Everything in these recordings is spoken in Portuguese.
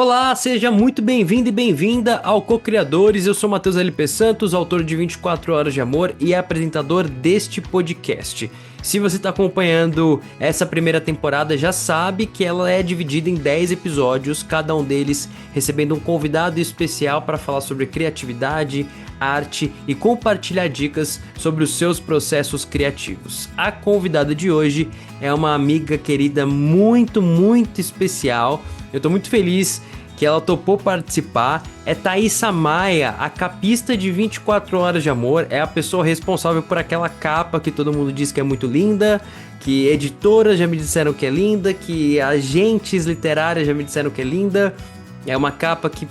Olá, seja muito bem-vindo e bem-vinda ao Co-Criadores. Eu sou Matheus LP Santos, autor de 24 Horas de Amor e apresentador deste podcast. Se você está acompanhando essa primeira temporada, já sabe que ela é dividida em 10 episódios, cada um deles recebendo um convidado especial para falar sobre criatividade, arte e compartilhar dicas sobre os seus processos criativos. A convidada de hoje é uma amiga querida muito especial. Eu tô muito feliz que ela topou participar. É Thaísa Maia, a capista de 24 Horas de Amor. É a pessoa responsável por aquela capa que todo mundo diz que é muito linda, que editoras já me disseram que é linda, que agentes literárias já me disseram que é linda. É uma capa que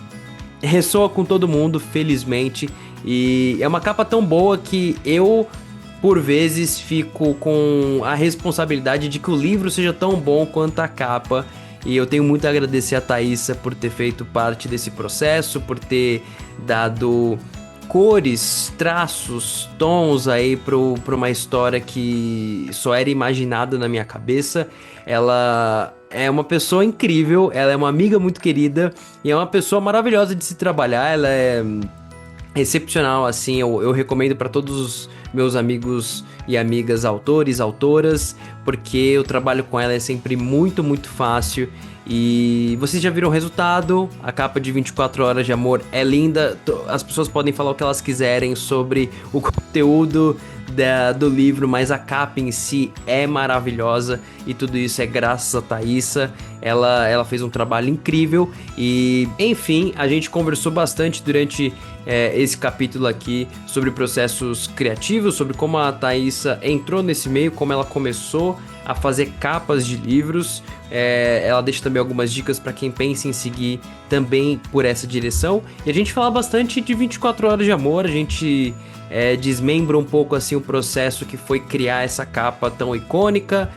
ressoa com todo mundo, felizmente. E é uma capa tão boa que eu, por vezes, fico com a responsabilidade de que o livro seja tão bom quanto a capa. E eu tenho muito a agradecer a Thaísa por ter feito parte desse processo, por ter dado cores, traços, tons aí pra uma história que só era imaginada na minha cabeça. Ela é uma pessoa incrível, ela é uma amiga muito querida e é uma pessoa maravilhosa de se trabalhar. Ela é excepcional, assim, eu recomendo para todos os meus amigos e amigas autores, autoras, porque o trabalho com ela é sempre muito fácil. E vocês já viram o resultado, a capa de 24 Horas de Amor é linda, as pessoas podem falar o que elas quiserem sobre o conteúdo do livro, mas a capa em si é maravilhosa e tudo isso é graças a Thaísa. Ela fez um trabalho incrível e, enfim, a gente conversou bastante durante esse capítulo aqui sobre processos criativos, sobre como a Thaísa entrou nesse meio, como ela começou a fazer capas de livros. Ela deixa também algumas dicas para quem pensa em seguir também por essa direção. E a gente fala bastante de 24 Horas de Amor, a gente desmembra um pouco assim o processo que foi criar essa capa tão icônica,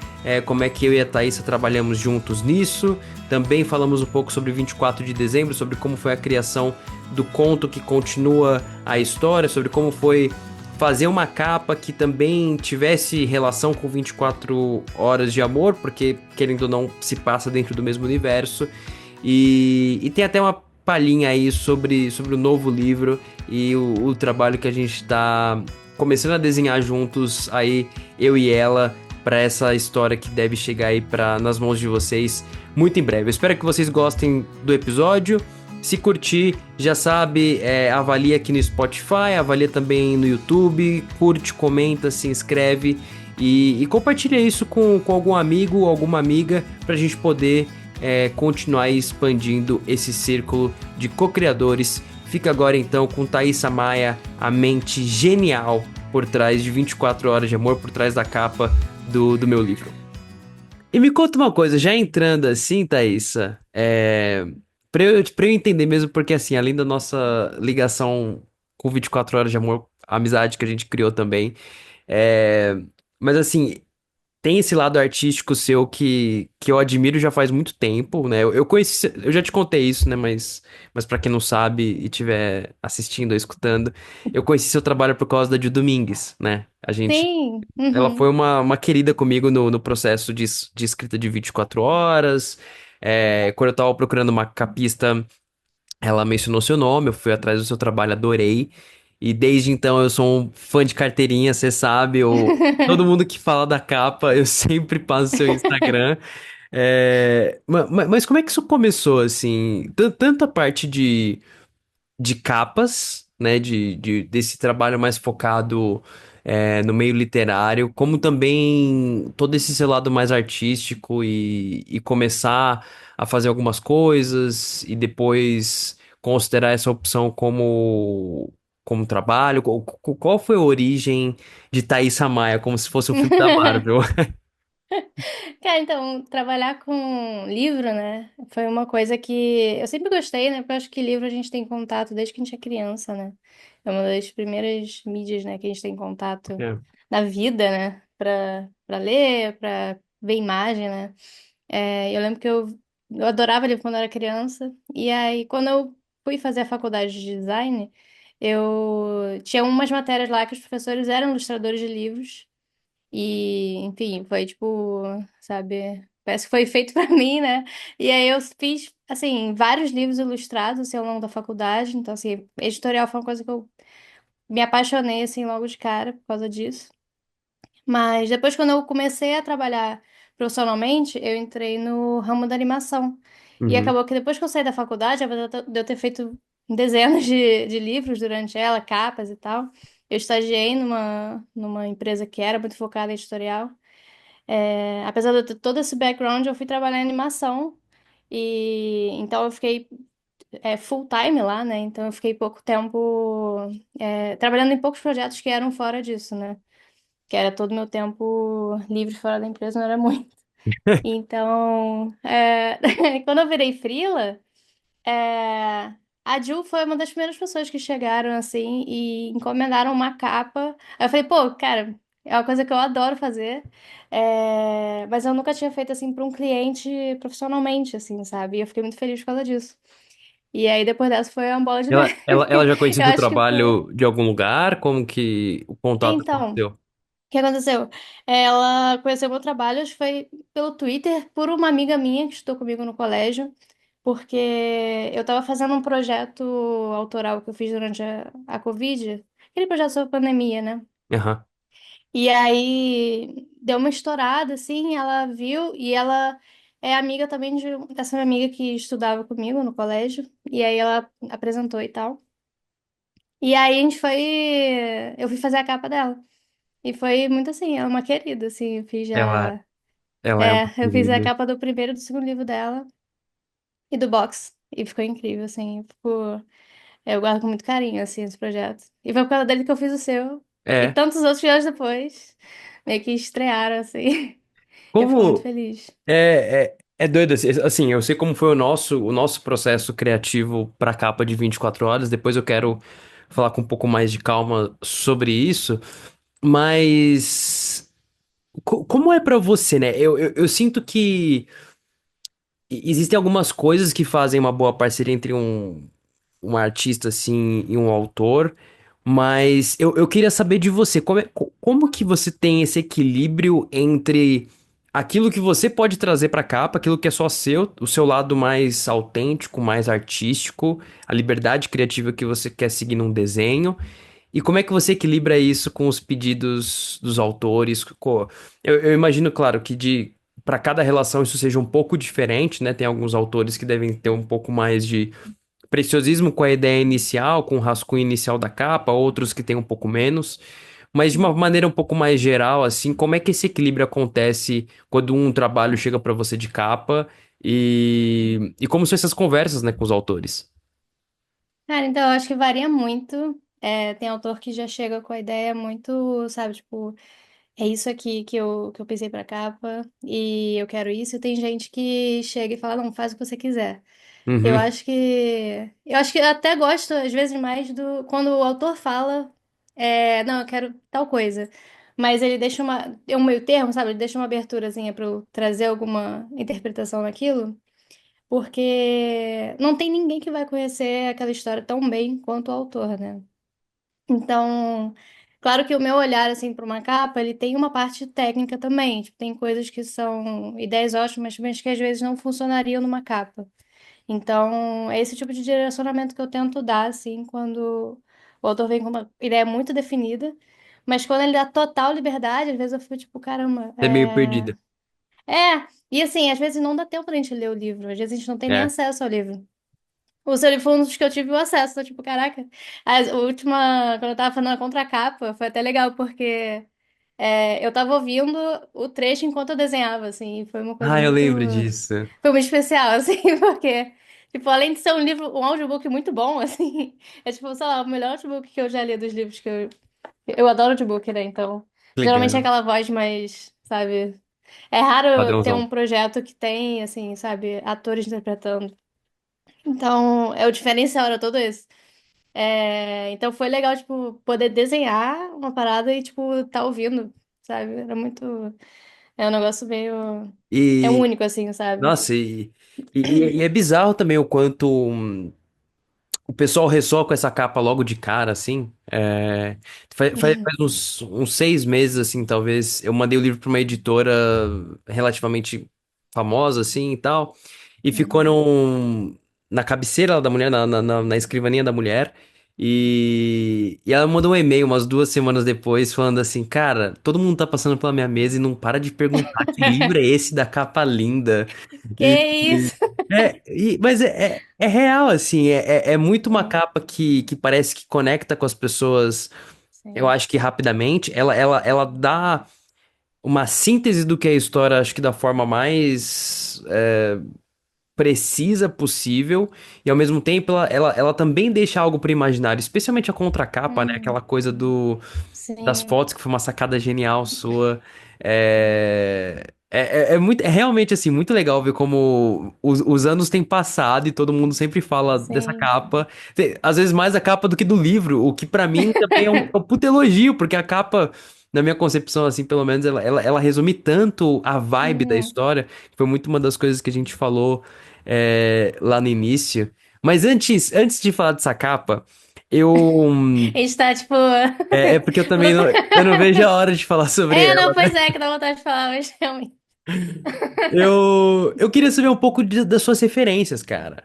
como é que eu e a Thaísa trabalhamos juntos nisso. Também falamos um pouco sobre 24 de dezembro, sobre como foi a criação do conto que continua a história, sobre como foi fazer uma capa que também tivesse relação com 24 Horas de Amor, porque, querendo ou não, se passa dentro do mesmo universo. E tem até uma palhinha aí sobre o novo livro e o trabalho que a gente está começando a desenhar juntos aí, eu e ela, para essa história que deve chegar aí nas mãos de vocês muito em breve. Eu espero que vocês gostem do episódio. Se curtir, já sabe, avalia aqui no Spotify, avalia também no YouTube, curte, comenta, se inscreve e compartilha isso com algum amigo ou alguma amiga pra gente poder continuar expandindo esse círculo de co-criadores. Fica agora então com Thaísa Maia, a mente genial por trás de 24 Horas de Amor, por trás da capa do meu livro. E me conta uma coisa, já entrando assim, Thaísa, pra eu entender mesmo, porque assim, além da nossa ligação com 24 Horas de Amor, a amizade que a gente criou também, é, mas assim, tem esse lado artístico seu que eu admiro já faz muito tempo, né? Eu conheci, eu já te contei isso, né? Mas para quem não sabe e estiver assistindo ou escutando, eu conheci seu trabalho por causa da Gil Domingues, né? Sim, Ela foi uhum. uma querida comigo no processo de escrita de 24 horas. Quando eu tava procurando uma capista, ela mencionou seu nome, eu fui atrás do seu trabalho, adorei. E desde então eu sou um fã de carteirinha, você sabe. Todo mundo que fala da capa, eu sempre passo seu Instagram. Mas como é que isso começou, assim? Tanto a parte de capas, né, desse trabalho mais focado no meio literário, como também todo esse seu lado mais artístico e começar a fazer algumas coisas e depois considerar essa opção como trabalho. Qual foi a origem de Thaísa Maia, como se fosse um filme da Marvel? Cara, então, trabalhar com livro, né, foi uma coisa que eu sempre gostei, né, porque eu acho que livro a gente tem contato desde que a gente é criança, né? É uma das primeiras mídias, né, que a gente tem contato É. na vida, né, pra ler, pra ver imagem, né? Eu lembro que eu adorava livro quando eu era criança, e aí, quando eu fui fazer a faculdade de design, eu tinha umas matérias lá que os professores eram ilustradores de livros. E, enfim, foi tipo, sabe? parece que foi feito pra mim, né? E aí eu fiz, assim, vários livros ilustrados, assim, ao longo da faculdade. Então, assim, editorial foi uma coisa que eu me apaixonei, assim, logo de cara por causa disso. Mas depois, quando eu comecei a trabalhar profissionalmente, eu entrei no ramo da animação. E Uhum. acabou que depois que eu saí da faculdade, apesar de eu ter feito dezenas de livros durante ela, capas e tal, eu estagiei numa empresa que era muito focada em editorial. Apesar de eu ter todo esse background, eu fui trabalhar em animação. E então eu fiquei full time lá, né? Então eu fiquei pouco tempo trabalhando em poucos projetos que eram fora disso, né? Que era todo o meu tempo livre fora da empresa, não era muito. Então, quando eu virei freela, é, a Ju foi uma das primeiras pessoas que chegaram assim e encomendaram uma capa. Aí eu falei, pô, cara, é uma coisa que eu adoro fazer, mas eu nunca tinha feito assim para um cliente profissionalmente, assim, sabe? E eu fiquei muito feliz por causa disso. E aí depois dessa foi uma bola de neve. Ela já conhecia Eu do acho que foi. trabalho de algum lugar? Como que o contato Então. aconteceu? O que aconteceu? Ela conheceu meu trabalho, acho que foi pelo Twitter, por uma amiga minha que estudou comigo no colégio, porque eu estava fazendo um projeto autoral que eu fiz durante a Covid, aquele projeto sobre pandemia, né? Aham. E aí deu uma estourada, assim, ela viu, e ela é amiga também dessa minha amiga que estudava comigo no colégio, e aí ela apresentou e tal. E aí a gente foi, eu fui fazer a capa dela. E foi muito assim, ela é uma querida, assim, eu fiz Ela, já. ela é uma Eu fiz a querida. capa do primeiro e do segundo livro dela e do box. E ficou incrível, assim. Eu guardo com muito carinho, assim, esse projeto. E foi por causa dele que eu fiz o seu. E É. tantos outros anos depois, meio que estrearam, assim. Eu fico muito Como feliz. é doido assim, eu sei como foi o nosso processo criativo para a capa de 24 horas, depois eu quero falar com um pouco mais de calma sobre isso, mas como é para você, né? Eu sinto que existem algumas coisas que fazem uma boa parceria entre um artista assim e um autor, mas eu queria saber de você, como que você tem esse equilíbrio entre aquilo que você pode trazer pra capa, aquilo que é só seu, o seu lado mais autêntico, mais artístico, a liberdade criativa que você quer seguir num desenho, e como é que você equilibra isso com os pedidos dos autores? Eu imagino, claro, que de para cada relação isso seja um pouco diferente, né? Tem alguns autores que devem ter um pouco mais de preciosismo com a ideia inicial, com o rascunho inicial da capa, outros que têm um pouco menos. Mas de uma maneira um pouco mais geral, assim, como é que esse equilíbrio acontece quando um trabalho chega para você de capa e como são essas conversas, né, com os autores? Cara, então eu acho que varia muito. Tem autor que já chega com a ideia muito, sabe, tipo, é isso aqui que eu pensei pra capa e eu quero isso. E tem gente que chega e fala, não, faz o que você quiser. Uhum. Eu acho que eu até gosto, às vezes, mais do quando o autor fala, não, eu quero tal coisa. Mas ele deixa um meio termo, sabe? Ele deixa uma aberturazinha para eu trazer alguma interpretação naquilo, porque não tem ninguém que vai conhecer aquela história tão bem quanto o autor, né? Então, claro que o meu olhar, assim, para uma capa, ele tem uma parte técnica também. Tipo, tem coisas que são ideias ótimas, mas que às vezes não funcionariam numa capa. Então, é esse tipo de direcionamento que eu tento dar, assim, quando o autor vem com uma ideia muito definida, mas quando ele dá total liberdade, às vezes eu fico tipo, caramba, É meio perdida. e assim, às vezes não dá tempo pra gente ler o livro, às vezes a gente não tem nem É. acesso ao livro. O seu livro foi um dos que eu tive o acesso, tô tipo, caraca. A última, quando eu tava fazendo a contracapa, foi até legal, porque eu tava ouvindo o trecho enquanto eu desenhava, assim, e foi uma coisa Ah, eu muito. lembro disso. Foi muito especial, assim, porque, tipo, além de ser um livro, um audiobook muito bom, assim, é tipo, sei lá, o melhor audiobook que eu já li dos livros que eu. Eu adoro audiobook, né? Então, geralmente é Legal. aquela voz mais, sabe? É raro ter Padrãozão. um projeto que tem, assim, sabe, atores interpretando. Então, o diferencial era todo esse. Então foi legal, tipo, poder desenhar uma parada e, tipo, tá ouvindo, sabe? Era muito. É um negócio meio. É E, único, assim, sabe? nossa, e é bizarro também o quanto o pessoal ressoa com essa capa logo de cara, assim. Faz uns 6 meses, assim, talvez. Eu mandei o livro para uma editora relativamente. famosa, assim, e tal, e ficou Uhum. na cabeceira da mulher, na escrivaninha da mulher, e ela mandou um e-mail umas 2 semanas depois, falando assim, cara, todo mundo tá passando pela minha mesa e não para de perguntar que livro é esse da capa linda. Que E, isso? mas é real, assim, é muito uma Sim, capa que parece que conecta com as pessoas, eu sim, acho que rapidamente, ela dá uma síntese do que é a história, acho que da forma mais precisa possível, e ao mesmo tempo ela também deixa algo para imaginário, especialmente a contracapa, né? Aquela uhum, coisa das sim, fotos, que foi uma sacada genial sua. É muito, é realmente assim, muito legal ver como os anos têm passado e todo mundo sempre fala dessa sim, capa. Às vezes mais a capa do que do livro, o que pra mim também é um puto elogio, porque a capa, na minha concepção, assim, pelo menos, ela resume tanto a vibe da uhum. história, que foi muito uma das coisas que a gente falou lá no início. Mas antes de falar dessa capa, eu. A gente tá, tipo. É porque eu também louco. eu não vejo a hora de falar sobre É, não, ela, pois né? é, que dá vontade de falar, mas realmente. Eu queria saber um pouco das suas referências, cara.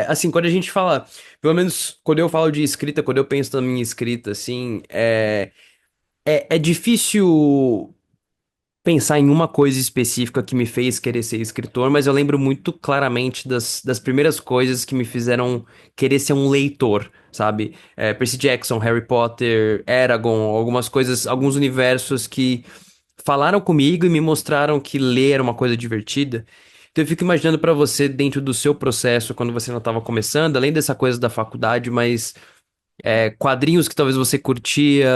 Assim, quando a gente fala, pelo menos quando eu falo de escrita, quando eu penso na minha escrita, assim, é difícil pensar em uma coisa específica que me fez querer ser escritor, mas eu lembro muito claramente das primeiras coisas que me fizeram querer ser um leitor, sabe? Percy Jackson, Harry Potter, Eragon, algumas coisas, alguns universos que falaram comigo e me mostraram que ler era uma coisa divertida. Então eu fico imaginando pra você dentro do seu processo, quando você não estava começando, além dessa coisa da faculdade, mas quadrinhos que talvez você curtia,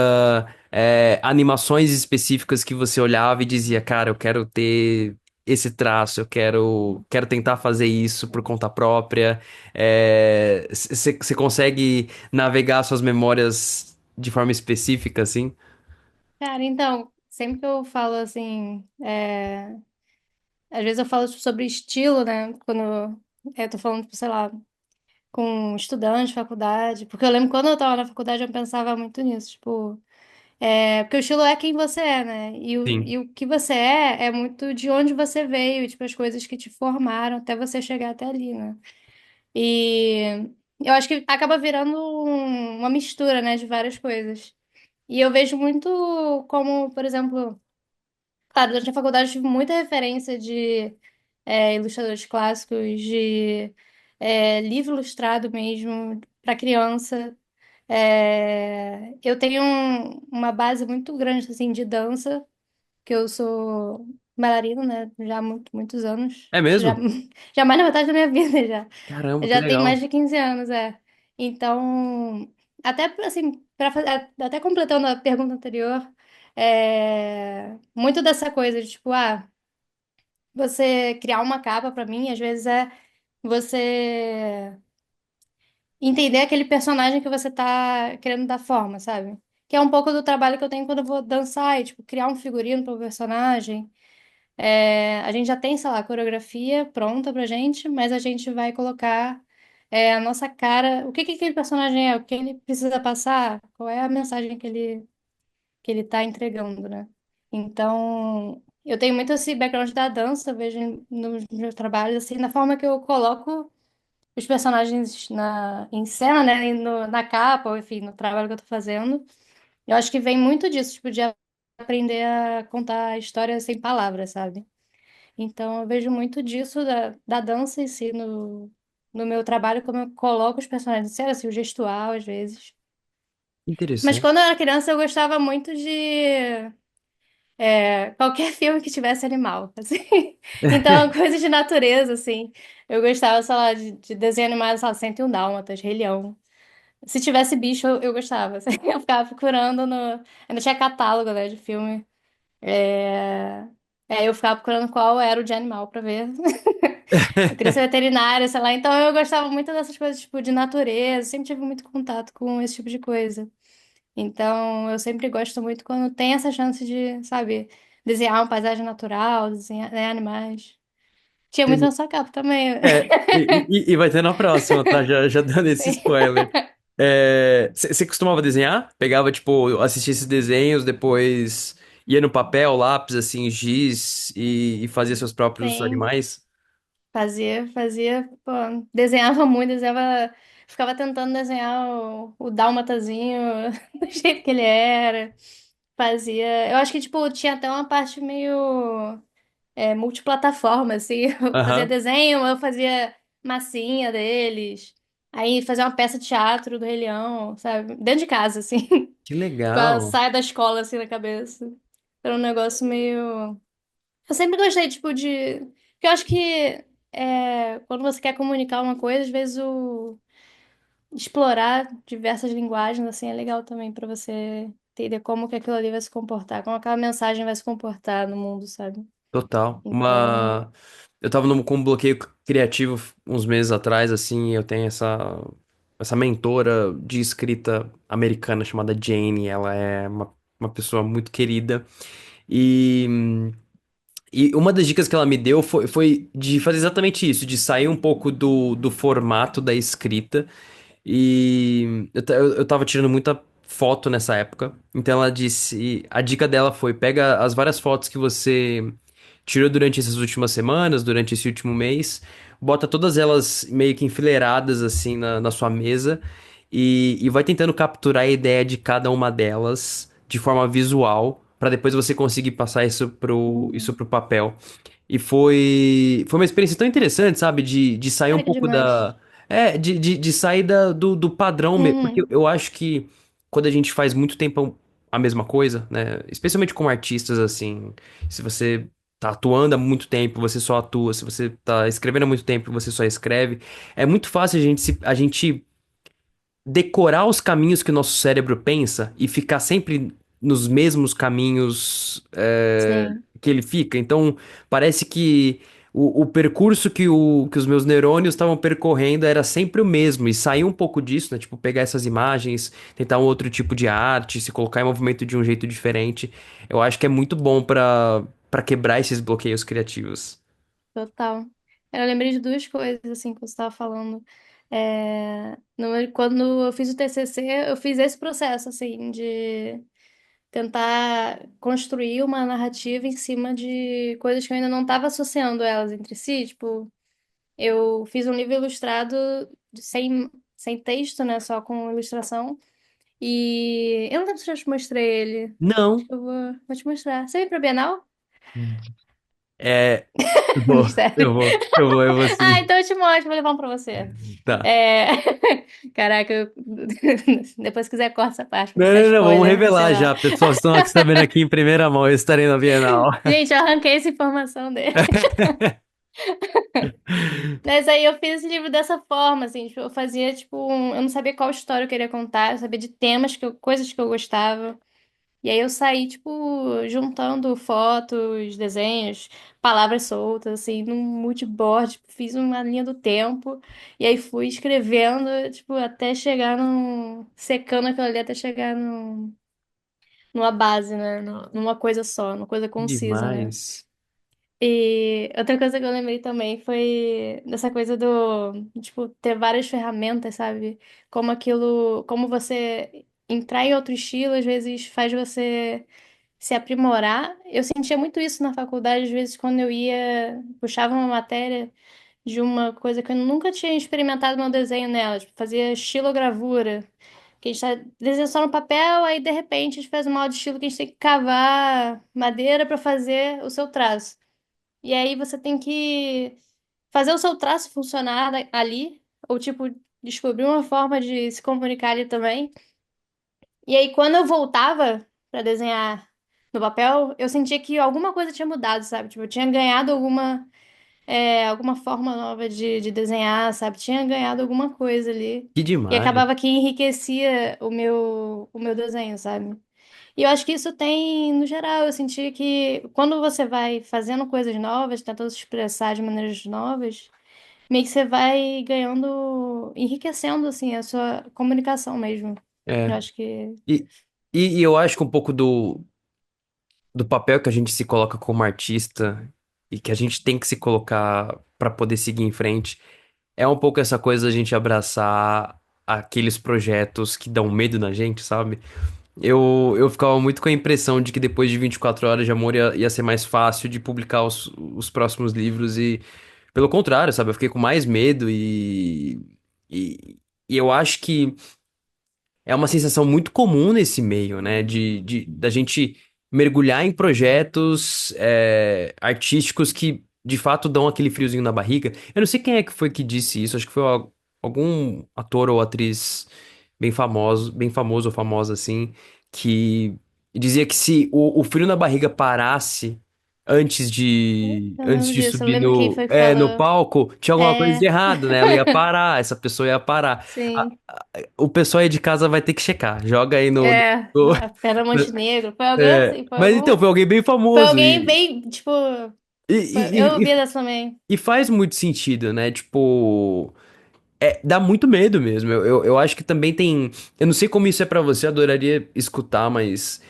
animações específicas que você olhava e dizia, cara, eu quero ter esse traço, quero tentar fazer isso por conta própria. Você consegue navegar suas memórias de forma específica, assim? Cara, então, sempre que eu falo assim. Às vezes eu falo sobre estilo, né? Quando eu tô falando, tipo, sei lá, com estudantes de faculdade. Porque eu lembro quando eu tava na faculdade, eu pensava muito nisso, tipo. Porque o estilo é quem você é, né? Sim. E o que você é muito de onde você veio, tipo, as coisas que te formaram até você chegar até ali, né? E eu acho que acaba virando uma mistura, né, de várias coisas. E eu vejo muito como, por exemplo, claro, durante a faculdade eu tive muita referência de ilustradores clássicos, de livro ilustrado mesmo, para criança. Eu tenho uma base muito grande, assim, de dança, que eu sou bailarina, né? Já há muitos anos. É Já, mesmo? já mais na metade da minha vida, já. Caramba, que Já tem mais legal. de 15 anos, é. Então, até assim, até completando a pergunta anterior, muito dessa coisa de, tipo, você criar uma capa pra mim, às vezes é você entender aquele personagem que você tá querendo dar forma, sabe? Que é um pouco do trabalho que eu tenho quando eu vou dançar e, tipo, criar um figurino pro personagem. A gente já tem, sei lá, a coreografia pronta pra gente, mas a gente vai colocar a nossa cara, o que que aquele personagem é, o que ele precisa passar, qual é a mensagem que ele tá entregando, né? Então, eu tenho muito esse background da dança, eu vejo nos meus trabalhos, assim, na forma que eu coloco os personagens em cena, né, e na capa, ou enfim, no trabalho que eu tô fazendo. Eu acho que vem muito disso, tipo, de aprender a contar histórias sem palavras, sabe? Então, eu vejo muito disso da dança em si no meu trabalho, como eu coloco os personagens, sério, assim, o gestual, às vezes. Mas Interessante. quando eu era criança, eu gostava muito de qualquer filme que tivesse animal, assim. Então, coisas de natureza, assim. Eu gostava, sei lá, de desenho animado, sei lá, 101 Dálmatas, Rei Leão. Se tivesse bicho, eu gostava. Assim. Eu ficava procurando no. Ainda tinha catálogo, né, de filme. É... eu ficava procurando qual era o de animal pra ver. Eu queria ser veterinária, sei lá. Então eu gostava muito dessas coisas, tipo, de natureza. Sempre tive muito contato com esse tipo de coisa. Então eu sempre gosto muito quando tem essa chance de, sabe, desenhar uma paisagem natural, desenhar, né, animais. Tinha muito na sua capa também. E vai ter na próxima, tá? Já dando esse Sim. spoiler. Você costumava desenhar? Pegava, tipo, assistia esses desenhos, depois Ia no papel, lápis, assim, giz e fazia seus próprios Sim, animais? fazia, pô, desenhava muito, ficava tentando desenhar o dálmatazinho do jeito que ele era. Fazia, eu acho que, tipo, tinha até uma parte meio multiplataforma, assim. Eu fazia Aham. desenho, eu fazia massinha deles. Aí fazia uma peça de teatro do Rei Leão, sabe? Dentro de casa, assim. Que Com a legal. saia da escola, assim, na cabeça. Era um negócio meio... Eu sempre gostei, tipo, de... Porque eu acho que quando você quer comunicar uma coisa, às vezes explorar diversas linguagens, assim, é legal também pra você entender como que aquilo ali vai se comportar, como aquela mensagem vai se comportar no mundo, sabe? Total. Então, Eu tava com um bloqueio criativo uns meses atrás, assim, eu tenho essa mentora de escrita americana chamada Jane, ela é uma pessoa muito querida. E, e uma das dicas que ela me deu foi de fazer exatamente isso, de sair um pouco do formato da escrita. E eu tava tirando muita foto nessa época. Então ela disse, a dica dela foi: pega as várias fotos que você tirou durante essas últimas semanas, durante esse último mês, bota todas elas meio que enfileiradas assim na sua mesa e vai tentando capturar a ideia de cada uma delas de forma visual, para depois você conseguir passar isso pro papel. E foi uma experiência tão interessante, sabe? De sair um cara, que pouco demais. da. De sair do padrão mesmo. Porque Uhum. eu acho que quando a gente faz muito tempo a mesma coisa, né? Especialmente como artistas, assim. Se você tá atuando há muito tempo, você só atua. Se você tá escrevendo há muito tempo, você só escreve. É muito fácil a gente decorar os caminhos que o nosso cérebro pensa e ficar sempre nos mesmos caminhos Sim, que ele fica. Então, parece que o percurso que os meus neurônios estavam percorrendo era sempre o mesmo. E sair um pouco disso, né? Tipo, pegar essas imagens, tentar um outro tipo de arte, se colocar em movimento de um jeito diferente. Eu acho que é muito bom para quebrar esses bloqueios criativos. total. Eu lembrei de duas coisas, assim, que você estava falando. Quando eu fiz o TCC, eu fiz esse processo, assim, de tentar construir uma narrativa em cima de coisas que eu ainda não estava associando elas entre si. Tipo, eu fiz um livro ilustrado sem texto, né? Só com ilustração. E eu não lembro se eu já te mostrei ele. Acho Não. que eu vou te mostrar. Você veio pra Bienal? É. Mistério. Eu vou Ah, sim. então eu te mostro, vou levar um pra você. Tá. É... Caraca, depois se quiser corta essa parte pra não Não, ficar não, não, vamos spoiler, sei revelar lá. já, pessoal. Vocês estão aqui sabendo aqui em primeira mão, eu estarei na Bienal. Gente, eu arranquei essa informação dele. Mas aí eu fiz esse livro dessa forma, assim, tipo, eu fazia, tipo, eu não sabia qual história eu queria contar, eu sabia de temas, coisas que eu gostava. E aí eu saí, tipo, juntando fotos, desenhos, palavras soltas, assim, num moodboard, tipo, fiz uma linha do tempo, e aí fui escrevendo, tipo, até chegar num... secando aquilo ali até chegar numa base, né? Numa coisa só, numa coisa concisa, né? Demais. E outra coisa que eu lembrei também foi dessa coisa do, tipo, ter várias ferramentas, sabe? Como aquilo, como você entrar em outro estilo, às vezes faz você se aprimorar. Eu sentia muito isso na faculdade, às vezes, quando eu ia, puxava uma matéria de uma coisa que eu nunca tinha experimentado meu desenho nela, tipo, fazia estilogravura, que a gente tá desenhando só no papel, aí de repente a gente faz uma aula de estilo que a gente tem que cavar madeira para fazer o seu traço. E aí você tem que fazer o seu traço funcionar ali, ou tipo, descobrir uma forma de se comunicar ali também. E aí, quando eu voltava pra desenhar no papel, eu sentia que alguma coisa tinha mudado, sabe? Tipo, eu tinha ganhado alguma forma nova de desenhar, sabe? Tinha ganhado alguma coisa ali. Que E demais. acabava que enriquecia o meu desenho, sabe? E eu acho que isso tem, no geral, eu senti que quando você vai fazendo coisas novas, tentando se expressar de maneiras novas, meio que você vai ganhando, enriquecendo, assim, a sua comunicação mesmo. Eu É. acho que E, e eu acho que um pouco do papel que a gente se coloca como artista e que a gente tem que se colocar para poder seguir em frente é um pouco essa coisa da gente abraçar aqueles projetos que dão medo na gente, sabe? eu ficava muito com a impressão de que depois de 24 horas de amor ia ser mais fácil de publicar os próximos livros e, pelo contrário, sabe? Eu fiquei com mais medo e, e eu acho que é uma sensação muito comum nesse meio, né? Da gente mergulhar em projetos artísticos que de fato dão aquele friozinho na barriga. Eu não sei quem é que foi que disse isso, acho que foi algum ator ou atriz bem famoso ou famosa assim, que dizia que se o frio na barriga parasse Eu não antes lembro de disso. Eu subir lembro quem foi que no falou. palco, tinha alguma coisa de É, errado, né? Ela ia parar, essa pessoa ia parar. sim. O pessoal aí de casa vai ter que checar. Joga aí É, no- a Fernanda Montenegro. Foi alguém É, assim, mas então, foi alguém bem foi famoso alguém bem, tipo, e, eu e, ouvi e, dessa também. e faz muito sentido, né? Tipo, dá muito medo mesmo. Eu acho que também tem. Eu não sei como isso é pra você, eu adoraria escutar, mas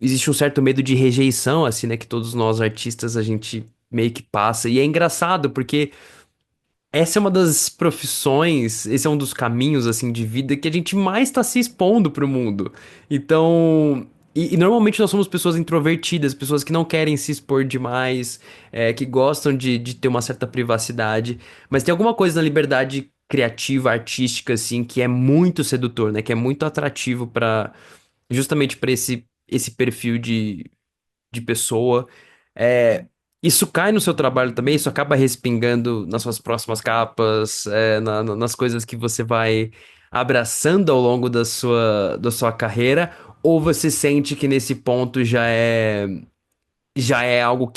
existe um certo medo de rejeição, assim, né? Que todos nós artistas a gente meio que passa. E é engraçado, porque. Essa é uma das profissões, esse é um dos caminhos assim de vida que a gente mais está se expondo pro mundo. Então, e normalmente nós somos pessoas introvertidas, pessoas que não querem se expor demais, que gostam de ter uma certa privacidade, mas tem alguma coisa na liberdade criativa, artística assim, que é muito sedutor, né? Que é muito atrativo para justamente para esse perfil de pessoa. É, isso cai no seu trabalho também? Isso acaba respingando nas suas próximas capas, nas coisas que você vai abraçando ao longo da sua carreira? Ou você sente que nesse ponto já é algo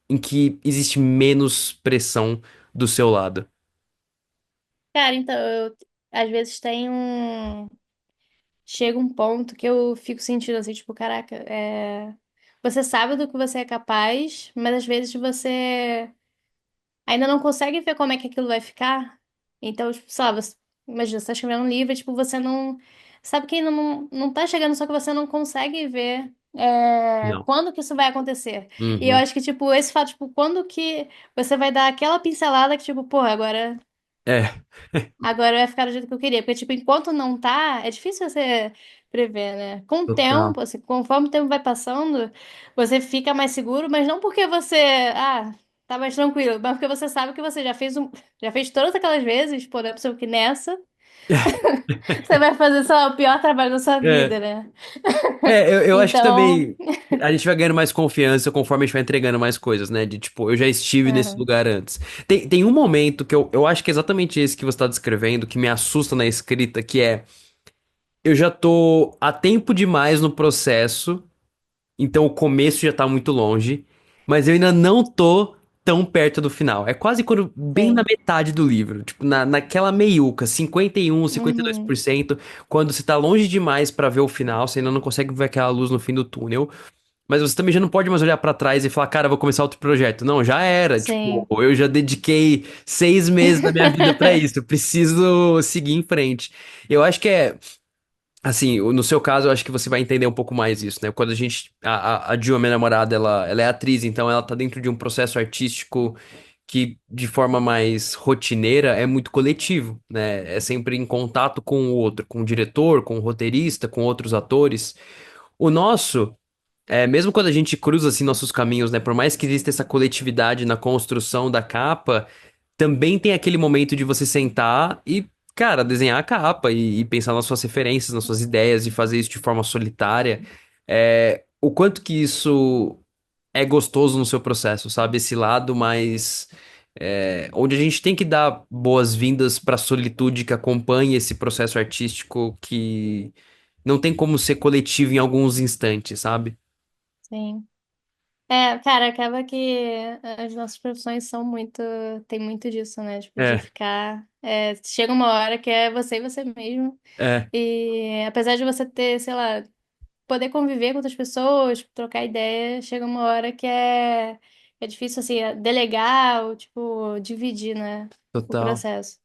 em que existe menos pressão do seu lado? Cara, então, às vezes tem um. Chega um ponto que eu fico sentindo assim, tipo, caraca, você sabe do que você é capaz, mas às vezes você ainda não consegue ver como é que aquilo vai ficar. Então, tipo, sei lá, imagina, você tá escrevendo um livro e, tipo, você não. Sabe que ainda não tá chegando, só que você não consegue ver Não. quando que isso vai acontecer. E eu Uhum. acho que, tipo, esse fato, tipo, quando que você vai dar aquela pincelada que, tipo, porra, É, agora vai ficar do jeito que eu queria. Porque, tipo, enquanto não tá, é difícil você prever, né? Com o total. tempo, assim, conforme o tempo vai passando, você fica mais seguro, mas não porque você, tá mais tranquilo, mas porque você sabe que você já fez todas aquelas vezes, pô, não é possível que nessa você vai fazer só o pior trabalho da sua vida, É. né? Eu acho que Então, também a gente vai ganhando mais confiança conforme a gente vai entregando mais coisas, né? De tipo, eu já estive nesse aham, lugar antes. Tem um momento que eu acho que é exatamente esse que você está descrevendo, que me assusta na escrita, que é eu já tô há tempo demais no processo, então o começo já tá muito longe, mas eu ainda não tô tão perto do final. É quase quando bem na sim. metade do livro, tipo, naquela meiuca, 51, Uhum, 52%, quando você tá longe demais pra ver o final, você ainda não consegue ver aquela luz no fim do túnel. Mas você também já não pode mais olhar pra trás e falar, cara, eu vou começar outro projeto. Não, já era. Tipo, sim. eu já dediquei 6 meses da minha vida pra isso. Eu preciso seguir em frente. Eu acho que assim, no seu caso, eu acho que você vai entender um pouco mais isso, né? Quando a Jill, a minha namorada, ela é atriz, então ela tá dentro de um processo artístico que, de forma mais rotineira, é muito coletivo, né? É sempre em contato com o outro, com o diretor, com o roteirista, com outros atores. O nosso. Mesmo quando a gente cruza assim nossos caminhos, né? Por mais que exista essa coletividade na construção da capa, também tem aquele momento de você sentar e, cara, desenhar a capa e pensar nas suas referências, nas suas ideias e fazer isso de forma solitária. O quanto que isso é gostoso no seu processo, sabe? Esse lado mais. Onde a gente tem que dar boas-vindas para a solitude que acompanha esse processo artístico que não tem como ser coletivo em alguns instantes, sabe? Sim. Cara, acaba que as nossas profissões são muito, tem muito disso, né? Tipo, de É, ficar. Chega uma hora que é você e você mesmo. é, E apesar de você ter, sei lá, poder conviver com outras pessoas, trocar ideia, chega uma hora que é difícil, assim, delegar ou, tipo, dividir, né? O total. processo.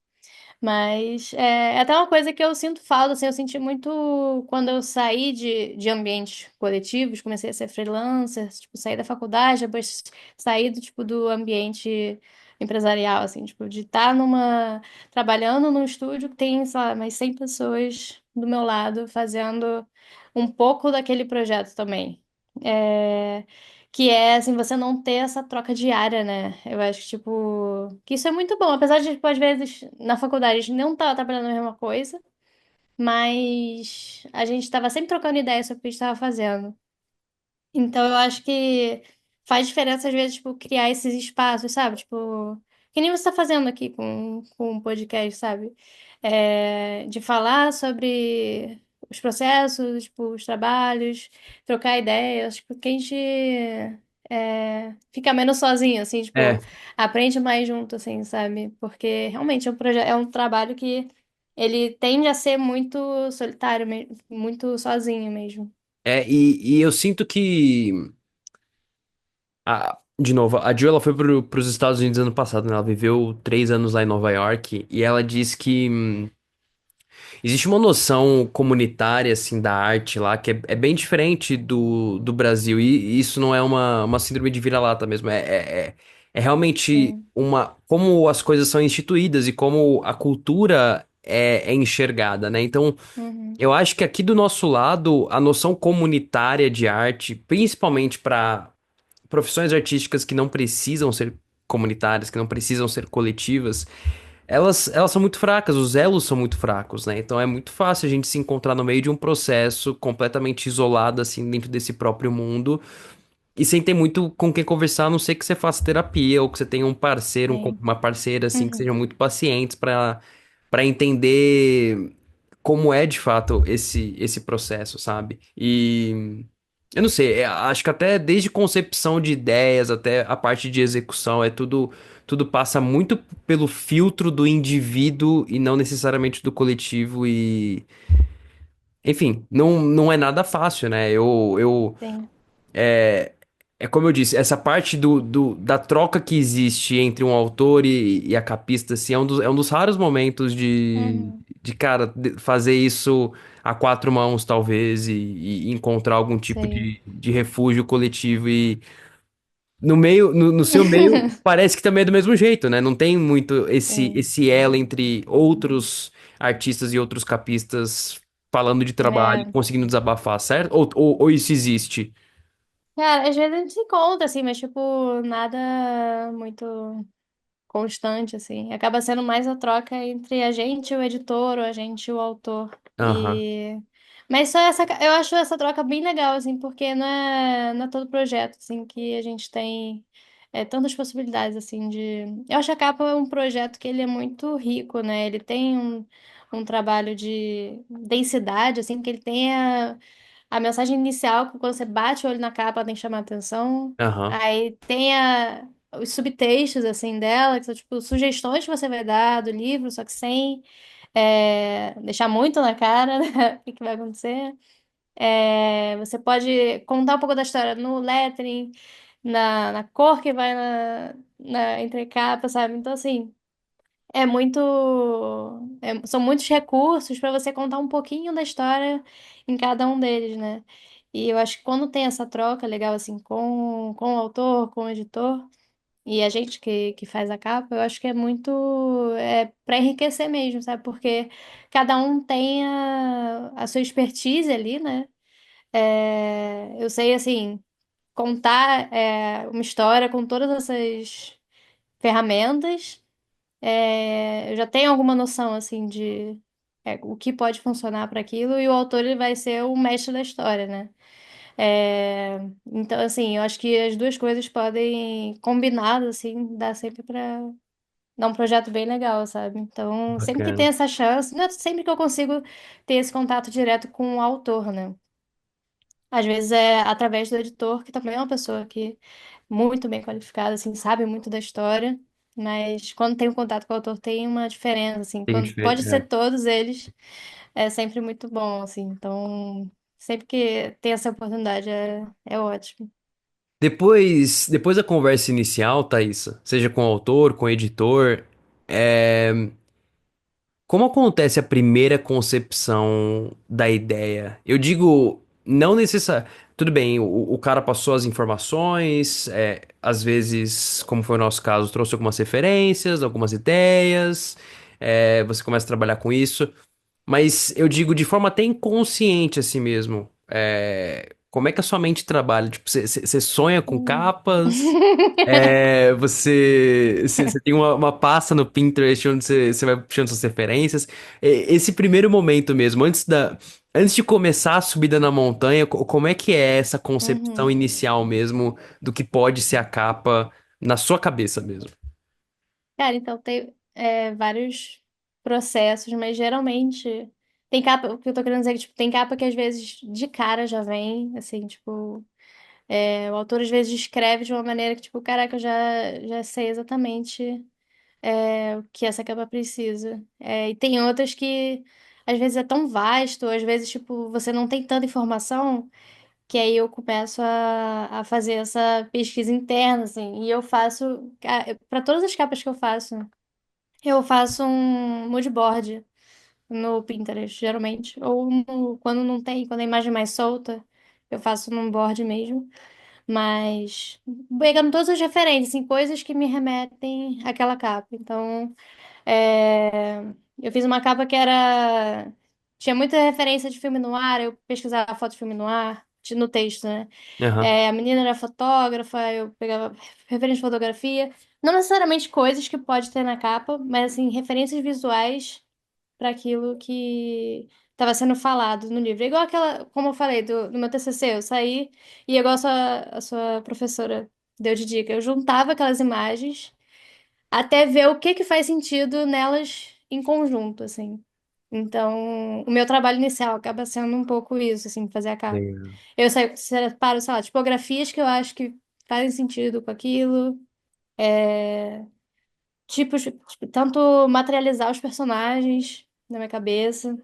Mas é até uma coisa que eu sinto falta, assim, eu senti muito quando eu saí de ambientes coletivos, comecei a ser freelancer, tipo, saí da faculdade, depois saí do, tipo, do ambiente empresarial, assim, tipo, de estar trabalhando num estúdio que tem, sei lá, mais 100 pessoas do meu lado fazendo um pouco daquele projeto também. É, que é, assim, você não ter essa troca diária, né? Eu acho que, tipo, que isso é muito bom. Apesar de, tipo, às vezes, na faculdade a gente não tá trabalhando a mesma coisa, mas a gente estava sempre trocando ideias sobre o que a gente estava fazendo. Então, eu acho que faz diferença, às vezes, tipo, criar esses espaços, sabe? Tipo, que nem você está fazendo aqui com o podcast, sabe? De falar sobre os processos, tipo, os trabalhos, trocar ideias, tipo, que a gente fica menos sozinho, assim, tipo, É, aprende mais junto, assim, sabe? Porque realmente é um trabalho que ele tende a ser muito solitário, muito sozinho mesmo. e eu sinto que, de novo, a Jill ela foi pros Estados Unidos ano passado, né? Ela viveu 3 anos lá em Nova York e ela diz que existe uma noção comunitária, assim, da arte lá que é bem diferente do Brasil e isso não é uma síndrome de vira-lata mesmo, é realmente Sim. como as coisas são instituídas e como a cultura é enxergada, né? Então, Uhum. eu acho que aqui do nosso lado, a noção comunitária de arte, principalmente para profissões artísticas que não precisam ser comunitárias, que não precisam ser coletivas, elas são muito fracas, os elos são muito fracos, né? Então é muito fácil a gente se encontrar no meio de um processo completamente isolado, assim, dentro desse próprio mundo, e sem ter muito com quem conversar, a não ser que você faça terapia ou que você tenha um parceiro, Sim. uma parceira, assim, que Uhum. sejam muito pacientes para entender como é de fato esse processo, sabe? E eu não sei, acho que até desde concepção de ideias até a parte de execução, tudo passa muito pelo filtro do indivíduo e não necessariamente do coletivo e enfim, não é nada fácil, né? Sim. É, é como eu disse, essa parte da troca que existe entre um autor e a capista, assim, é um dos raros momentos Uhum. cara, fazer isso a quatro mãos, talvez, e encontrar algum tipo Sim. de refúgio coletivo. E no seu meio, parece que também é do mesmo jeito, né? Não tem muito Sim. esse elo entre outros artistas e outros capistas falando de trabalho, É. conseguindo desabafar, certo? Ou isso existe? Cara, às vezes a gente se encontra, assim, mas, tipo, nada muito constante, assim. Acaba sendo mais a troca entre a gente e o editor, ou a gente e o autor. Aham. Mas só eu acho essa troca bem legal, assim, porque não é todo projeto, assim, que a gente tem tantas possibilidades, assim, de... Eu acho que a Capa é um projeto que ele é muito rico, né? Ele tem um trabalho de densidade, assim, que ele tem a mensagem inicial, que quando você bate o olho na capa, tem que chamar a atenção. Aham. Aí tem os subtextos, assim, dela, que são, tipo, sugestões que você vai dar do livro, só que sem deixar muito na cara, né, o que que vai acontecer. Você pode contar um pouco da história no lettering, na cor que vai na entrecapa, sabe? Então, assim, é muito. São muitos recursos para você contar um pouquinho da história em cada um deles, né? E eu acho que quando tem essa troca legal, assim, com o autor, com o editor, e a gente que faz a capa, eu acho que é muito para enriquecer mesmo, sabe? Porque cada um tem a sua expertise ali, né? Eu sei, assim, contar uma história com todas essas ferramentas. Eu já tenho alguma noção, assim, de o que pode funcionar para aquilo, e o autor ele vai ser o mestre da história, né? Então, assim, eu acho que as duas coisas podem, combinadas, assim, dar sempre para dar um projeto bem legal, sabe? Então, sempre que tem Bacana. essa chance, não é sempre que eu consigo ter esse contato direto com o autor, né? Às vezes é através do editor, que também é uma pessoa que muito bem qualificada, assim, sabe muito da história, mas quando tem um contato com o autor tem uma diferença, assim, Tem quando pode ser diferença. todos eles, é sempre muito bom, assim, então sempre que tem essa oportunidade é ótimo. Depois da conversa inicial, Thaisa, seja com o autor, com o editor, como acontece a primeira concepção da ideia? Eu digo, não necessariamente. Tudo bem, o cara passou as informações, às vezes, como foi o nosso caso, trouxe algumas referências, algumas ideias, você começa a trabalhar com isso, mas eu digo de forma até inconsciente assim mesmo. Como é que a sua mente trabalha? Tipo, você sonha com Hum. capas? Você tem uma pasta no Pinterest onde você vai puxando suas referências. Esse primeiro momento mesmo, antes de começar a subida na montanha, como é que é essa concepção Uhum. inicial mesmo do que pode ser a capa na sua cabeça mesmo? Cara, então tem vários processos, mas geralmente tem capa, o que eu tô querendo dizer é que tipo, tem capa que às vezes de cara já vem, assim, tipo, o autor às vezes escreve de uma maneira que, tipo, caraca, eu já sei exatamente o que essa capa precisa. E tem outras que às vezes é tão vasto, às vezes, tipo, você não tem tanta informação, que aí eu começo a fazer essa pesquisa interna, assim, e eu faço, para todas as capas que eu faço um mood board no Pinterest, geralmente. Ou quando não tem, quando a imagem é mais solta, eu faço num board mesmo. Mas pegando todas as referências, assim, coisas que me remetem àquela capa. Então, é, eu fiz uma capa que era. Tinha muita referência de filme no ar, eu pesquisava foto de filme no ar, no texto, né? Aham. A menina era fotógrafa, eu pegava referência de fotografia. Não necessariamente coisas que pode ter na capa, mas assim, referências visuais para aquilo que estava sendo falado no livro. Igual aquela, como eu falei, do meu TCC, eu saí e igual a sua professora deu de dica, eu juntava aquelas imagens até ver o que que faz sentido nelas em conjunto, assim. Então, o meu trabalho inicial acaba sendo um pouco isso, assim, fazer a capa. Legal. Eu separo, sei lá, tipografias que eu acho que fazem sentido com aquilo, tipos, tipo, tanto materializar os personagens na minha cabeça.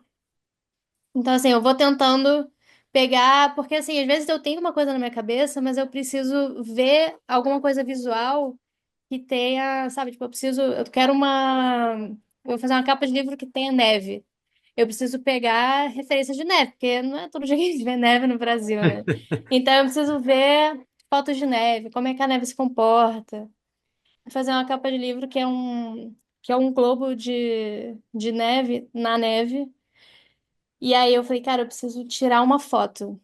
Então, assim, eu vou tentando pegar, porque, assim, às vezes eu tenho uma coisa na minha cabeça, mas eu preciso ver alguma coisa visual que tenha, sabe, tipo, eu quero eu vou fazer uma capa de livro que tenha neve. Eu preciso pegar referências de neve, porque não é todo dia que a gente vê neve no Brasil, né? Então eu preciso ver fotos de neve, como é que a neve se comporta. Vou fazer uma capa de livro que é um globo de neve na neve. E aí eu falei, cara, eu preciso tirar uma foto.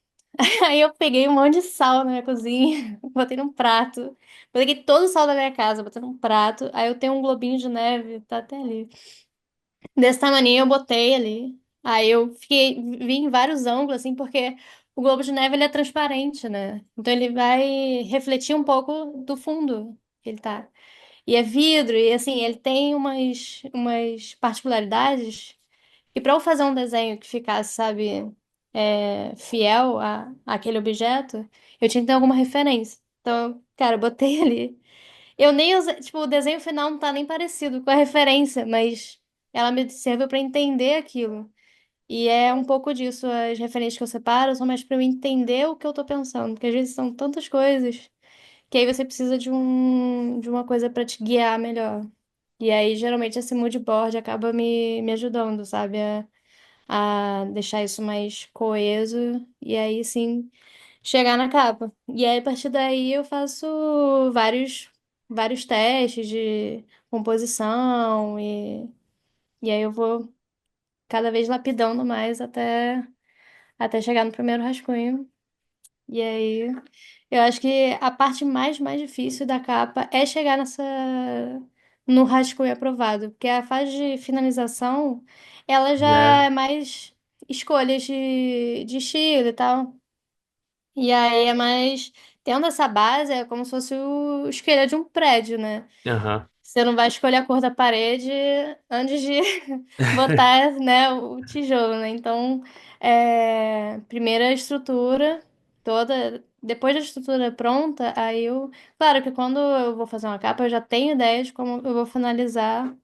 Aí eu peguei um monte de sal na minha cozinha, botei num prato. Peguei todo o sal da minha casa, botei num prato. Aí eu tenho um globinho de neve, tá até ali. Desse tamaninho eu botei ali. Aí eu vi em vários ângulos, assim, porque o globo de neve ele é transparente, né? Então ele vai refletir um pouco do fundo que ele tá. E é vidro, e assim, ele tem umas particularidades. E para eu fazer um desenho que ficasse, sabe, fiel àquele objeto, eu tinha que ter alguma referência. Então, cara, eu botei ali. Eu nem usei, tipo, o desenho final não tá nem parecido com a referência, mas ela me serve para entender aquilo. E é um pouco disso, as referências que eu separo são mais para eu entender o que eu tô pensando, porque às vezes são tantas coisas que aí você precisa de uma coisa para te guiar melhor. E aí, geralmente, esse mood board acaba me ajudando, sabe? A deixar isso mais coeso e aí sim chegar na capa. E aí, a partir daí, eu faço vários testes de composição e aí eu vou cada vez lapidando mais até chegar no primeiro rascunho. E aí, eu acho que a parte mais difícil da capa é chegar no rascunho aprovado, porque a fase de finalização, ela já Já. é mais escolhas de estilo e tal. E aí é mais, tendo essa base, é como se fosse o esquelho de um prédio, né? Aham. Você não vai escolher a cor da parede antes de botar, né, o tijolo, né? Então, primeiro a estrutura toda, depois da estrutura pronta, aí claro que quando eu vou fazer uma capa, eu já tenho ideia de como eu vou finalizar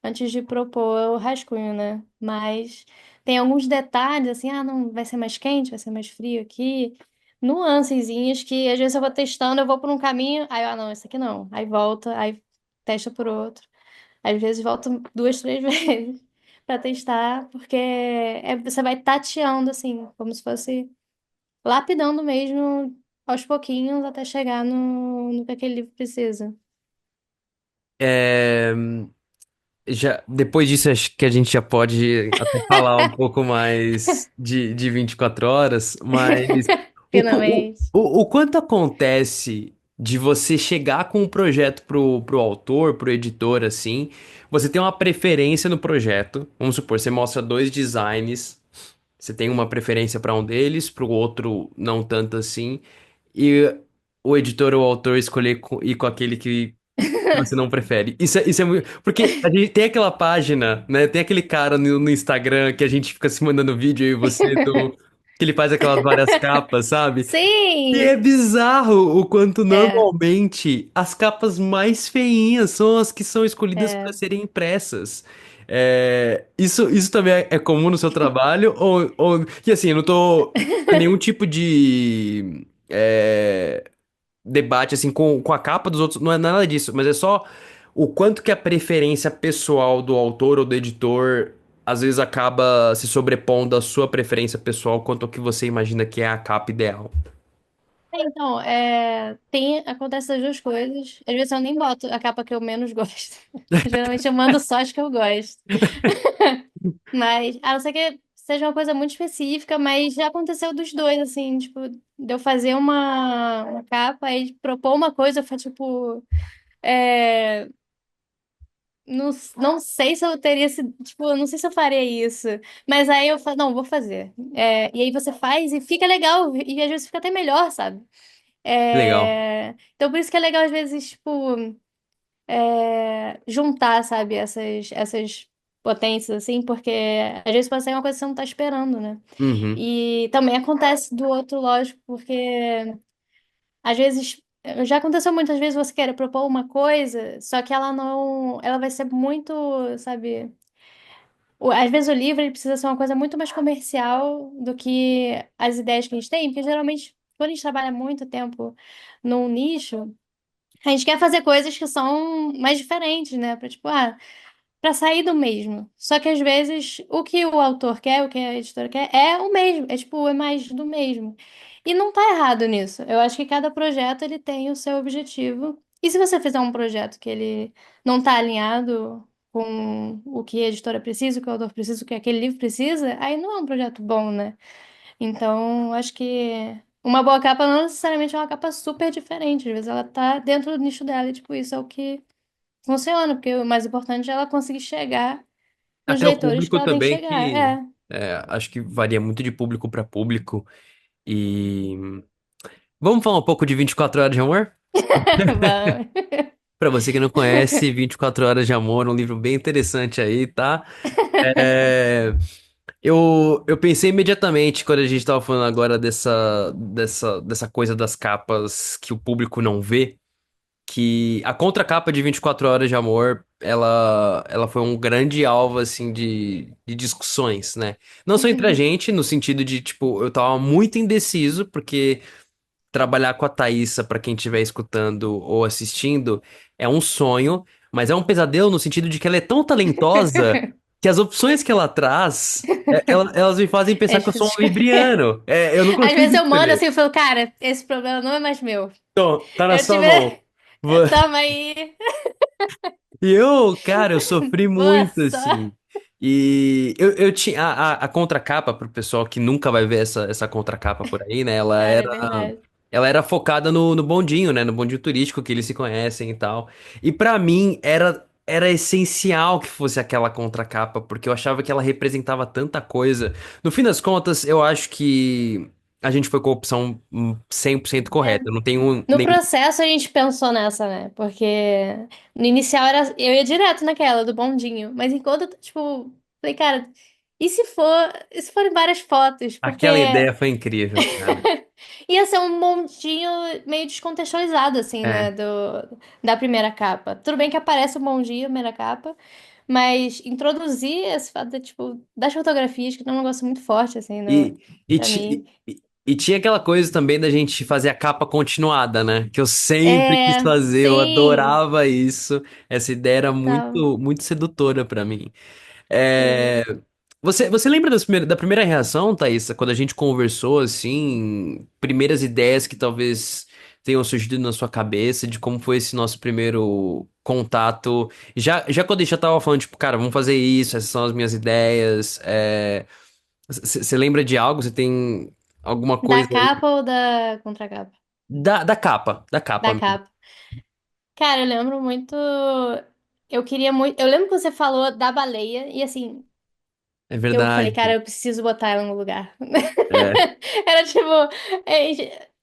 antes de propor o rascunho, né? Mas tem alguns detalhes, assim, não, vai ser mais quente, vai ser mais frio aqui. Nuancezinhas que às vezes eu vou testando, eu vou por um caminho, aí, não, esse aqui não. Aí volta, aí testa por outro. Às vezes volta duas, três vezes pra testar, porque você vai tateando, assim, como se fosse lapidando mesmo aos pouquinhos até chegar no que aquele livro precisa. É, Já, depois disso, acho que a gente já pode até falar um pouco mais de 24 horas, mas Finalmente. o quanto acontece de você chegar com um projeto pro autor, pro editor, assim, você tem uma preferência no projeto, vamos supor, você mostra dois designs, você tem uma preferência para um deles, pro outro não tanto assim, e o editor ou o autor escolher ir com aquele que você não prefere. Isso é muito. Porque a gente tem aquela página, né? Tem aquele cara no Instagram que a gente fica se mandando vídeo e você do. Que ele faz aquelas várias capas, sabe? E é Sim! bizarro o quanto É, normalmente as capas mais feinhas são as que são escolhidas para é. serem impressas. Isso também é comum no seu trabalho? E assim, eu não tô com nenhum tipo de. Debate assim com a capa dos outros, não é nada disso, mas é só o quanto que a preferência pessoal do autor ou do editor às vezes acaba se sobrepondo à sua preferência pessoal quanto ao que você imagina que é a capa ideal. Então, acontece as duas coisas. Às vezes eu nem boto a capa que eu menos gosto. Geralmente eu mando só as que eu gosto. Mas, a não ser que seja uma coisa muito específica, mas já aconteceu dos dois, assim, tipo, de eu fazer uma capa e propor uma coisa, foi tipo, é, não sei se eu teria sido, tipo, não sei se eu faria isso, mas aí eu falo, não, vou fazer. E aí você faz e fica legal, e às vezes fica até melhor, sabe? Que legal. Então por isso que é legal, às vezes, tipo, juntar, sabe, essas potências, assim, porque às vezes pode ser uma coisa que você não tá esperando, né? Uhum. E também acontece do outro, lógico, porque às vezes já aconteceu muitas vezes você querer propor uma coisa, só que ela vai ser muito, sabe? Às vezes o livro ele precisa ser uma coisa muito mais comercial do que as ideias que a gente tem, porque geralmente quando a gente trabalha muito tempo num nicho, a gente quer fazer coisas que são mais diferentes, né? Para tipo, para sair do mesmo. Só que às vezes o que o autor quer, o que a editora quer, é o mesmo, é tipo, é mais do mesmo. E não tá errado nisso. Eu acho que cada projeto ele tem o seu objetivo. E se você fizer um projeto que ele não tá alinhado com o que a editora precisa, o que o autor precisa, o que aquele livro precisa, aí não é um projeto bom, né? Então, acho que uma boa capa não necessariamente é uma capa super diferente. Às vezes ela tá dentro do nicho dela e, tipo, isso é o que funciona, porque o mais importante é ela conseguir chegar nos Até o leitores que público ela tem que também chegar. que acho que varia muito de público para público e vamos falar um pouco de 24 horas de amor? Vamos. Para você que não conhece, 24 horas de amor, um livro bem interessante aí, tá? É, eu pensei imediatamente quando a gente tava falando agora dessa coisa das capas que o público não vê, que a contracapa de 24 Horas de Amor, ela foi um grande alvo, assim, de discussões, né? Não só entre a gente, no sentido de, tipo, eu tava muito indeciso, porque trabalhar com a Thaísa, pra quem estiver escutando ou assistindo, é um sonho, mas é um pesadelo no sentido de que ela é tão talentosa que as opções que ela traz, elas me fazem É pensar que eu difícil sou um escolher. libriano. Eu não Às consigo vezes eu mando escolher. assim, eu falo, cara, esse problema não é mais meu. Então, tá na Eu sua tive. mão. Toma aí. E eu, cara, eu sofri Boa muito, sorte. assim. E eu tinha a contracapa, pro pessoal que nunca vai ver essa contracapa por aí, né? Cara, é verdade. Ela era focada no bondinho, né? No bondinho turístico que eles se conhecem e tal. E pra mim era essencial que fosse aquela contracapa, porque eu achava que ela representava tanta coisa. No fim das contas, eu acho que a gente foi com a opção 100% É. correta. Eu não tenho No processo a gente pensou nessa, né? Porque no inicial eu ia direto naquela do bondinho, mas enquanto eu, tipo, falei, cara, e se forem várias fotos? Porque Aquela ideia foi incrível, cara. ia ser um bondinho meio descontextualizado, assim, né? É. Da primeira capa. Tudo bem que aparece o bondinho na primeira capa, mas introduzir esse fato, tipo, das fotografias, que é um negócio muito forte, assim, E, e, pra ti- mim. e tinha aquela coisa também da gente fazer a capa continuada, né? Que eu sempre quis É, fazer, eu sim, adorava isso. Essa ideia era total. muito sedutora pra mim. Sim. É, você lembra da primeira reação, Thaís, quando a gente conversou, assim, primeiras ideias que talvez tenham surgido na sua cabeça, de como foi esse nosso primeiro contato. Já quando a gente já tava falando, tipo, cara, vamos fazer isso, essas são as minhas ideias. Você lembra de algo? Você tem alguma Da coisa aí? capa ou da contracapa? Da capa Da mesmo. capa. Cara, eu lembro muito. Eu queria muito. Eu lembro que você falou da baleia, e assim, É eu falei, verdade. cara, eu preciso botar ela no lugar. É. Era tipo,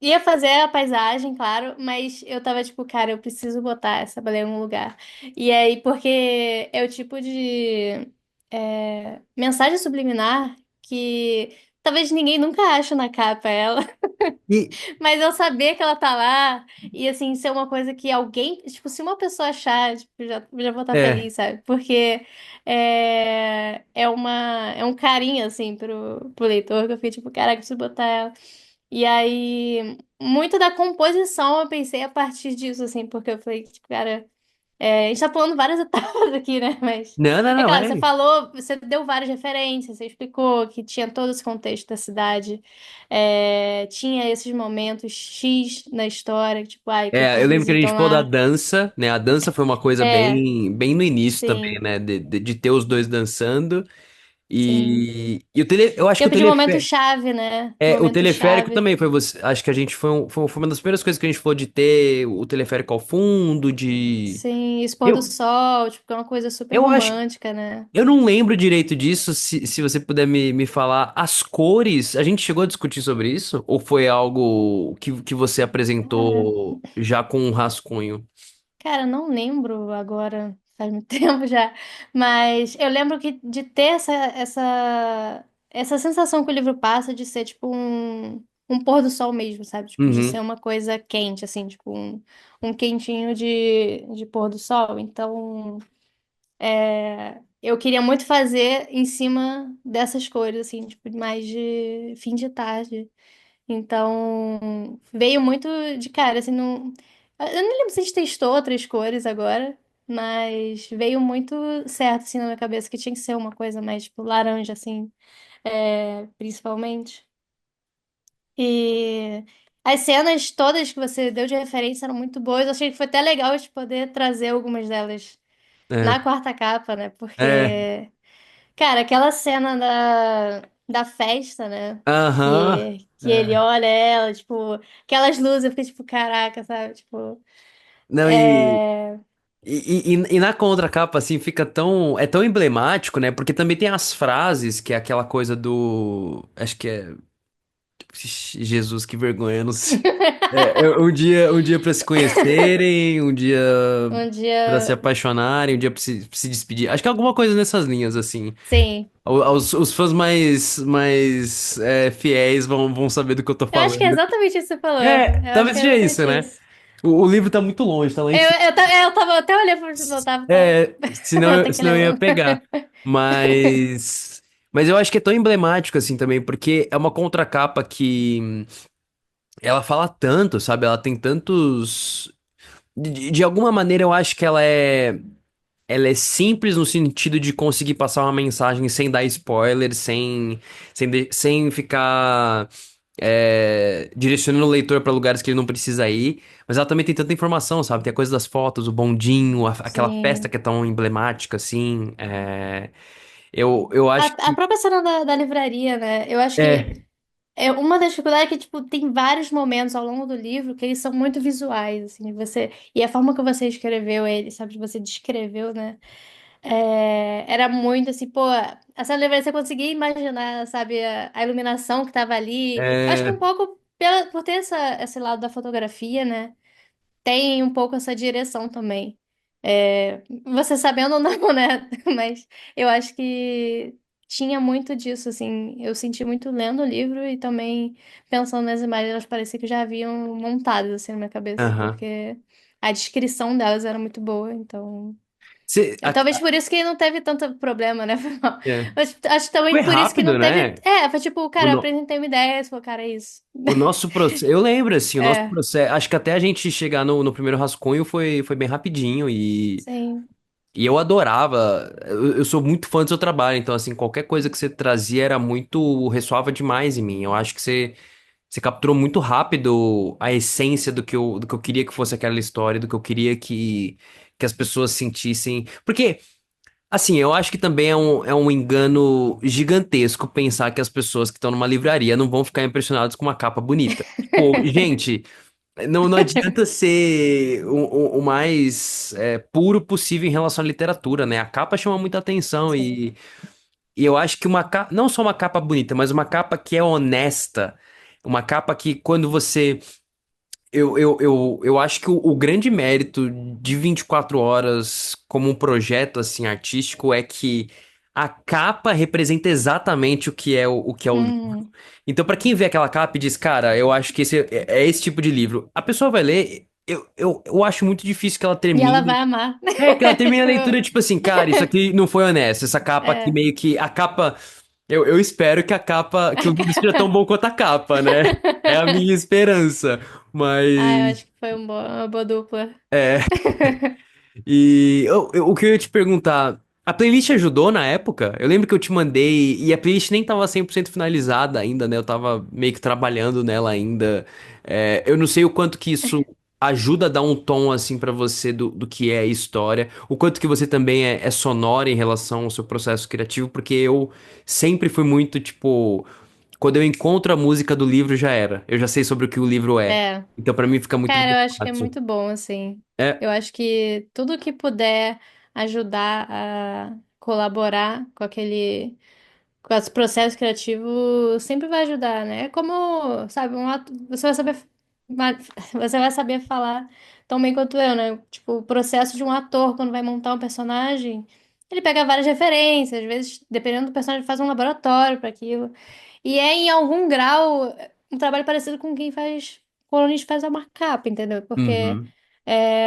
ia fazer a paisagem, claro, mas eu tava tipo, cara, eu preciso botar essa baleia no lugar. E aí, porque é o tipo de mensagem subliminar que talvez ninguém nunca ache na capa ela. E, Mas eu saber que ela tá lá e assim, ser uma coisa que alguém, tipo, se uma pessoa achar, tipo, já vou estar é. feliz, sabe? Porque é um carinho, assim, pro leitor, que eu fiquei tipo, caraca, preciso botar ela. E aí, muito da composição eu pensei a partir disso, assim, porque eu falei, tipo, cara. A gente tá pulando várias etapas aqui, né? Mas Não, não, é não, claro, você é. falou, você deu várias referências, você explicou que tinha todo esse contexto da cidade, tinha esses momentos X na história, tipo, ai, que Eu todos lembro eles que a gente estão falou da lá. dança, né? A dança foi uma coisa É, bem no início também, sim, né? De ter os dois dançando. sim. Eu acho que Tempo de momento chave, né? o Momento teleférico chave. também foi você. Acho que a gente foi uma das primeiras coisas que a gente falou de ter o teleférico ao fundo, de. Sim, esse pôr do Eu, sol, tipo, que é uma coisa super eu acho. romântica, né? Eu não lembro direito disso, se você puder me falar. As cores, a gente chegou a discutir sobre isso? Ou foi algo que você Cara, apresentou já com um rascunho? Cara, não lembro agora, faz muito tempo já, mas eu lembro que de ter essa sensação que o livro passa de ser tipo um pôr do sol mesmo, sabe? Tipo, de ser Uhum. uma coisa quente, assim, tipo um quentinho de pôr do sol. Então, eu queria muito fazer em cima dessas cores, assim, tipo, mais de fim de tarde. Então, veio muito de cara, assim, não. Eu não lembro se a gente testou outras cores agora, mas veio muito certo, assim, na minha cabeça que tinha que ser uma coisa mais, tipo, laranja, assim, principalmente. E as cenas todas que você deu de referência eram muito boas. Eu achei que foi até legal de poder trazer algumas delas É. na quarta capa, né? É. Porque, cara, aquela cena da festa, né? Aham. Que ele É. olha ela, tipo, aquelas luzes, eu fiquei tipo, caraca, sabe? Tipo, Não, é. e na contracapa, assim, fica tão. É tão emblemático, né? Porque também tem as frases, que é aquela coisa do. Acho que é. Ixi, Jesus, que vergonha, eu não sei. Um dia para se conhecerem, um dia Um para se dia. apaixonarem, um dia pra se despedir. Acho que é alguma coisa nessas linhas, assim. Sim. Os fãs mais fiéis vão saber do que eu tô Eu acho que é falando. exatamente isso que você falou. É, Eu acho que talvez é seja isso, exatamente né? isso. O livro tá muito longe, tá lá em cima. Eu tava até olhando pra você, eu tava, tá. Senão, Vou ter que senão ler. eu ia pegar. Mas eu acho que é tão emblemático assim também, porque é uma contracapa que ela fala tanto, sabe? Ela tem tantos. De alguma maneira eu acho que ela é simples no sentido de conseguir passar uma mensagem sem dar spoiler, sem ficar direcionando o leitor para lugares que ele não precisa ir. Mas ela também tem tanta informação, sabe? Tem a coisa das fotos, o bondinho, aquela festa Sim. que é tão emblemática assim. Eu acho A que. própria cena da livraria, né? Eu acho que É, uma das dificuldades é que, tipo, tem vários momentos ao longo do livro que eles são muito visuais, assim, e a forma que você escreveu ele, sabe, você descreveu, né? Era muito assim, pô, essa lembrança você conseguia imaginar, sabe, a iluminação que tava ali. Eu acho que um é, pouco por ter esse lado da fotografia, né? Tem um pouco essa direção também. Você sabendo ou não, né? Mas eu acho que tinha muito disso, assim. Eu senti muito lendo o livro e também pensando nas imagens, elas pareciam que já haviam montadas assim na minha cabeça, aham. porque a descrição delas era muito boa, então. Cê- a- Talvez a- por isso que não teve tanto problema, né? Foi mal. é. Mas acho Foi também por isso que rápido, não teve. né? Foi tipo, O, cara, eu no- apresentei uma ideia, você falou, cara, é isso. o nosso processo. Eu lembro, assim, o nosso É, processo. Acho que até a gente chegar no primeiro rascunho foi bem rapidinho sim. e eu adorava. Eu sou muito fã do seu trabalho, então, assim, qualquer coisa que você trazia era muito. Ressoava demais em mim. Eu acho que você capturou muito rápido a essência do que eu queria que fosse aquela história, do que eu queria que as pessoas sentissem. Porque, assim, eu acho que também é um engano gigantesco pensar que as pessoas que estão numa livraria não vão ficar impressionadas com uma capa bonita. Tipo, gente, não adianta ser o mais puro possível em relação à literatura, né? A capa chama muita atenção Sim. e eu acho que uma capa, não só uma capa bonita, mas uma capa que é honesta, uma capa que quando você. Eu acho que o grande mérito de 24 horas como um projeto assim artístico é que a capa representa exatamente o que é o livro. Uhum. Então, pra quem vê aquela capa e diz, cara, eu acho que esse é esse tipo de livro, a pessoa vai ler. Eu acho muito difícil que ela E ela termine. vai amar. Que ela termine a Tipo, leitura, tipo assim, cara, isso aqui não foi honesto. Essa capa aqui é. meio que. A capa. Eu espero que a capa. Que o livro seja tão bom quanto a capa, né? É a minha esperança. Ah, eu Mas. acho que foi uma boa dupla. É. E o que eu ia te perguntar. A playlist ajudou na época? Eu lembro que eu te mandei e a playlist nem tava 100% finalizada ainda, né? Eu tava meio que trabalhando nela ainda. Eu não sei o quanto que isso ajuda a dar um tom, assim, pra você do que é a história. O quanto que você também é sonora em relação ao seu processo criativo, porque eu sempre fui muito, tipo... Quando eu encontro a música do livro, já era. Eu já sei sobre o que o livro é. É. Então, pra mim, fica muito Cara, mais eu acho que é fácil. muito bom, assim. É. Eu acho que tudo que puder ajudar a colaborar com com esse processo criativo sempre vai ajudar, né? É como, sabe, você vai saber, ma- você vai saber falar tão bem quanto eu, né? Tipo, o processo de um ator quando vai montar um personagem, ele pega várias referências, às vezes, dependendo do personagem, faz um laboratório para aquilo. E é em algum grau um trabalho parecido com quem faz, quando a gente faz uma capa, entendeu? Porque Uhum.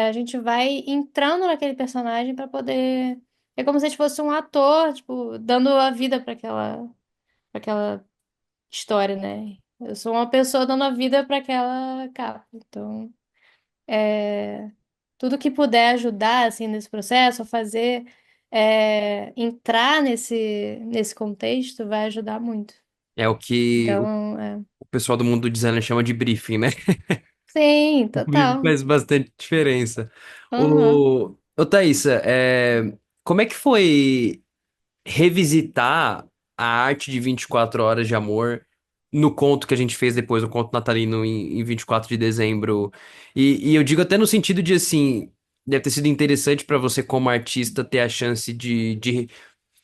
a gente vai entrando naquele personagem para poder. É como se a gente fosse um ator, tipo, dando a vida para aquela história, né? Eu sou uma pessoa dando a vida para aquela capa. Então, tudo que puder ajudar, assim, nesse processo, a fazer entrar nesse contexto, vai ajudar muito. É o que Então, o pessoal do mundo do design chama de briefing, né? sim, O briefing total. faz bastante diferença. Uhum, Ô Thaísa, como é que foi revisitar a arte de 24 horas de amor no conto que a gente fez depois, no conto natalino em 24 de dezembro? E eu digo até no sentido de, assim, deve ter sido interessante pra você como artista ter a chance de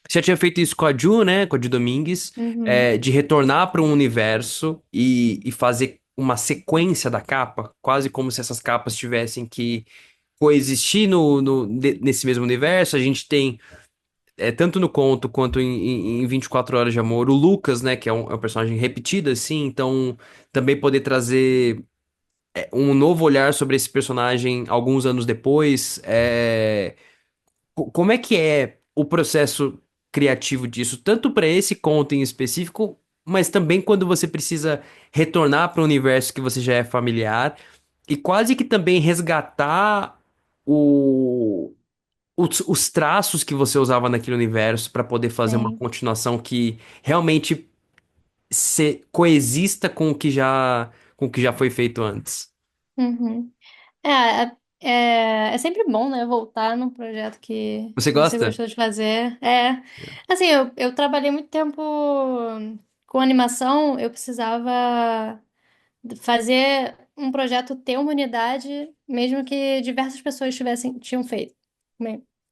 você já tinha feito isso com a Ju, né? Com a Ju Domingues, uhum, de retornar para um universo e fazer uma sequência da capa, quase como se essas capas tivessem que coexistir nesse mesmo universo. A gente tem, tanto no conto quanto em 24 Horas de Amor, o Lucas, né? Que é um personagem repetido, assim, então também poder trazer um novo olhar sobre esse personagem alguns anos depois. Como é que é o processo criativo disso, tanto para esse conto em específico, mas também quando você precisa retornar para o universo que você já é familiar e quase que também resgatar os traços que você usava naquele universo para poder fazer uma sim. continuação que realmente coexista com o que já foi feito antes. Uhum. É sempre bom, né, voltar num projeto que Você você gosta? gostou de fazer. Assim, eu trabalhei muito tempo com animação, eu precisava fazer um projeto ter uma unidade, mesmo que diversas pessoas tinham feito.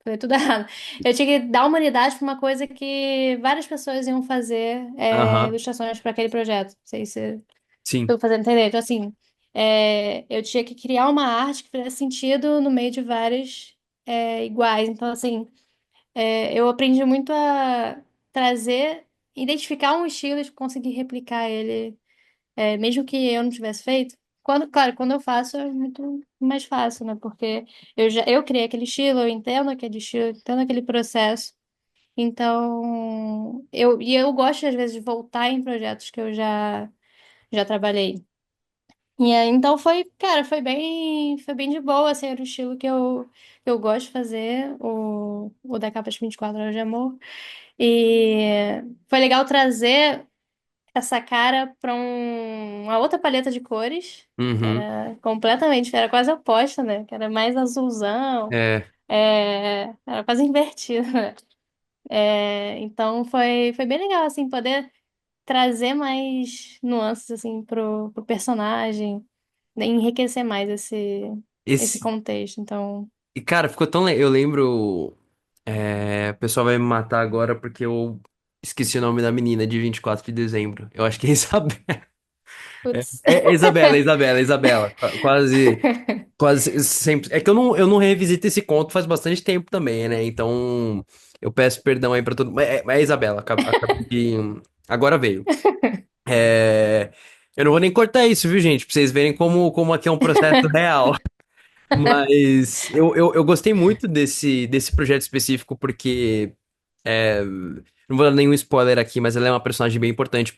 Falei tudo errado. Eu tinha que dar uma unidade para uma coisa que várias pessoas iam fazer Aham, ilustrações para aquele projeto. Não sei se sim. tô fazendo entender. Então, assim, eu tinha que criar uma arte que fizesse sentido no meio de várias iguais. Então, assim, eu aprendi muito a trazer, identificar um estilo e conseguir replicar ele, mesmo que eu não tivesse feito. Claro, quando eu faço é muito mais fácil, né? Porque eu criei aquele estilo, eu entendo aquele estilo, eu entendo aquele processo. Então, eu gosto, às vezes, de voltar em projetos que eu já trabalhei. Então cara, foi bem de boa, assim, era o estilo que eu gosto de fazer, o da capa de 24 horas de amor. E foi legal essa cara pra uma outra paleta de cores, que Uhum. era completamente, era quase oposta, né? Que era mais azulzão, É. era quase invertido, né? Então foi bem legal, assim, poder trazer mais nuances, assim, pro personagem, né, enriquecer mais esse Esse. contexto. Então, E, cara, ficou tão. Eu lembro. O pessoal vai me matar agora porque eu esqueci o nome da menina de 24 de dezembro. Eu acho que é Isabela. putz. É Isabela, Isabela, Isabela. Quase. Quase sempre. É que eu não revisito esse conto faz bastante tempo também, né? Então. Eu peço perdão aí pra todo mundo. É Isabela. Acabei de. Agora veio. É, eu não vou nem cortar isso, viu, gente? Pra vocês verem como aqui é um processo real. Mas eu gostei muito desse projeto específico porque. Não vou dar nenhum spoiler aqui, mas ela é uma personagem bem importante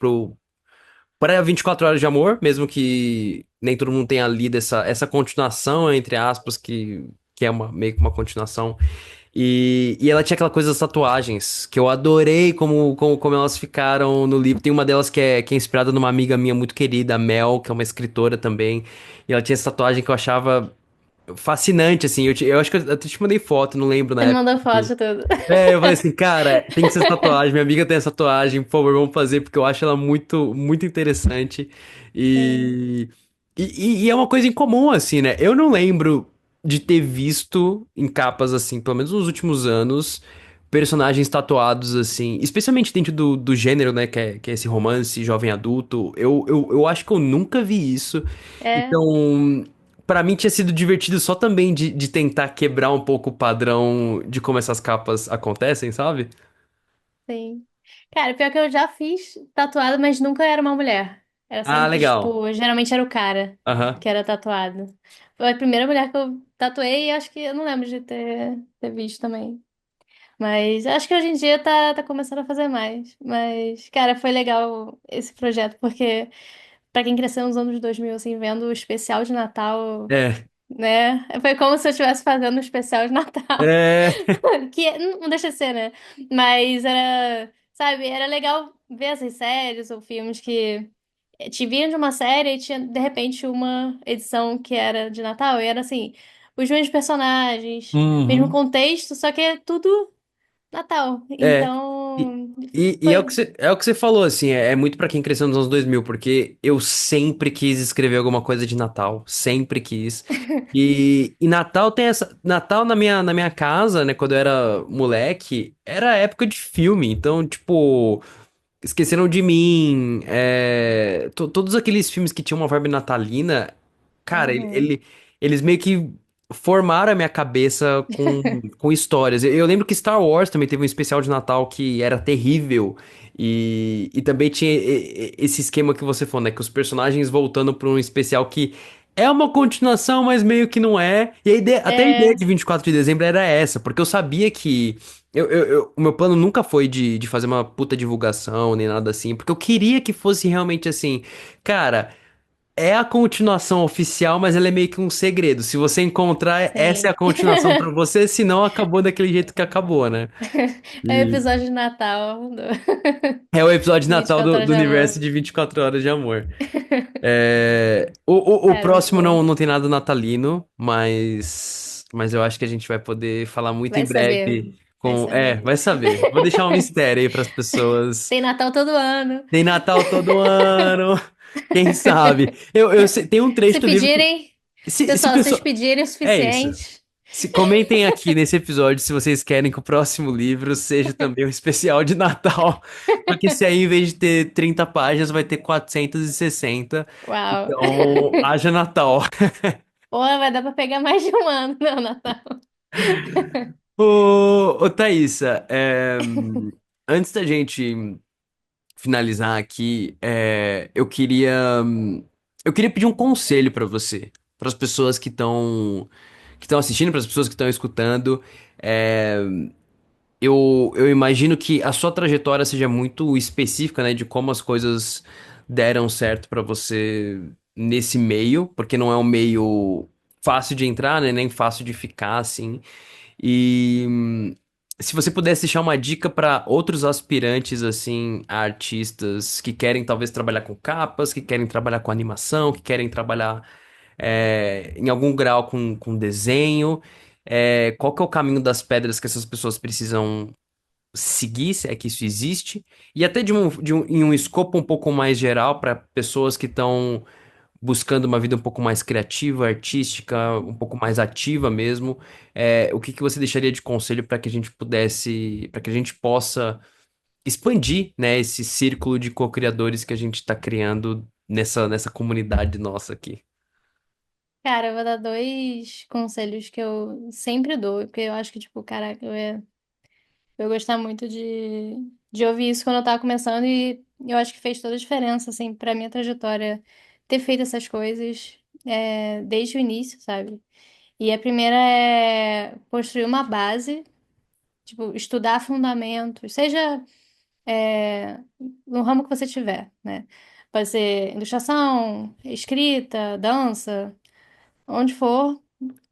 para 24 Horas de Amor, mesmo que nem todo mundo tenha lido essa continuação, entre aspas, que é meio que uma continuação. E ela tinha aquela coisa das tatuagens, que eu adorei como elas ficaram no livro. Tem uma delas que é inspirada numa amiga minha muito querida, a Mel, que é uma escritora também. E ela tinha essa tatuagem que eu achava fascinante, assim. Eu acho que eu até te mandei foto, não lembro na Você me época. mandou foto de tudo. Eu falei assim, cara, tem que ser essa tatuagem. Minha amiga tem essa tatuagem, por favor, vamos fazer, porque eu acho ela muito, muito interessante. Sim. E, e é uma coisa incomum, assim, né? Eu não lembro de ter visto em capas, assim, pelo menos nos últimos anos, personagens tatuados, assim, especialmente dentro do gênero, né, que é esse romance jovem adulto. Eu acho que eu nunca vi isso. É, Então. Pra mim tinha sido divertido só também de tentar quebrar um pouco o padrão de como essas capas acontecem, sabe? sim. Cara, pior que eu já fiz tatuado, mas nunca era uma mulher. Era Ah, sempre, legal. tipo, geralmente era o cara Aham. que era tatuado. Foi a primeira mulher que eu tatuei e acho que eu não lembro de ter visto também. Mas acho que hoje em dia tá começando a fazer mais. Mas, cara, foi legal esse projeto, porque pra quem cresceu nos anos 2000 assim, vendo o especial de Natal, É. né? Foi como se eu estivesse fazendo um especial de Natal. É. Que não deixa de ser, né? Mas era, sabe, era legal ver essas séries ou filmes que te vinham de uma série e tinha, de repente, uma edição que era de Natal. E era assim, os mesmos personagens, mesmo Uhum. contexto, só que é tudo Natal. É. E, Então, e foi. é o que você falou, assim, é muito pra quem cresceu nos anos 2000 porque eu sempre quis escrever alguma coisa de Natal, sempre quis. E Natal tem essa. Natal na minha casa, né, quando eu era moleque, era época de filme, então, tipo. Esqueceram de Mim, todos aqueles filmes que tinham uma vibe natalina, cara, Uhum. eles meio que formaram a minha cabeça com histórias. Eu lembro que Star Wars também teve um especial de Natal que era terrível, e também tinha esse esquema que você falou, né? Que os personagens voltando para um especial que é uma continuação, mas meio que não é. E até a ideia É, de 24 de dezembro era essa, porque eu sabia que. O meu plano nunca foi de fazer uma puta divulgação nem nada assim, porque eu queria que fosse realmente assim, cara, é a continuação oficial, mas ela é meio que um segredo. Se você encontrar, essa é a sim. continuação pra você, senão acabou daquele jeito que acabou, né? É o E episódio de Natal é o episódio de do Natal 24 do, Horas do de universo Amor. de 24 Horas de Amor. O Cara, muito próximo não, bom. não tem nada natalino, mas eu acho que a gente vai poder falar muito em Vai saber, breve vai vai saber. saber. Vou deixar um mistério aí pras pessoas. Tem Natal todo ano. Tem Natal todo ano. Quem sabe? Tem um trecho Se do livro que. pedirem, Se o pessoal, se vocês pessoal. pedirem o É isso. suficiente. Comentem aqui nesse episódio se vocês querem que o próximo livro seja também um especial de Natal. Porque se aí, em vez de ter 30 páginas, vai ter 460. Uau. Então, haja Natal. Pô, vai dar pra pegar mais de um ano, não, Natal. Ô Thaísa, antes da gente finalizar aqui, eu queria pedir um conselho pra você, para as pessoas que estão assistindo, para as pessoas que estão escutando. É, eu imagino que a sua trajetória seja muito específica, né, de como as coisas deram certo pra você nesse meio, porque não é um meio fácil de entrar, né, nem fácil de ficar assim. E Se você pudesse deixar uma dica para outros aspirantes, assim, a artistas que querem talvez trabalhar com capas, que querem trabalhar com animação, que querem trabalhar em algum grau com desenho, qual que é o caminho das pedras que essas pessoas precisam seguir, se é que isso existe, e até em um escopo um pouco mais geral para pessoas que estão buscando uma vida um pouco mais criativa, artística, um pouco mais ativa mesmo, o que que você deixaria de conselho para que a gente pudesse, para que a gente possa expandir, né, esse círculo de co-criadores que a gente está criando nessa comunidade nossa aqui? Cara, eu vou dar dois conselhos que eu sempre dou, porque eu acho que, tipo, caraca, eu ia gostar muito de ouvir isso quando eu tava começando e eu acho que fez toda a diferença, assim, pra minha trajetória ter feito essas coisas desde o início, sabe? E a primeira é construir uma base, tipo, estudar fundamentos, seja no ramo que você tiver, né? Pode ser ilustração, escrita, dança, onde for,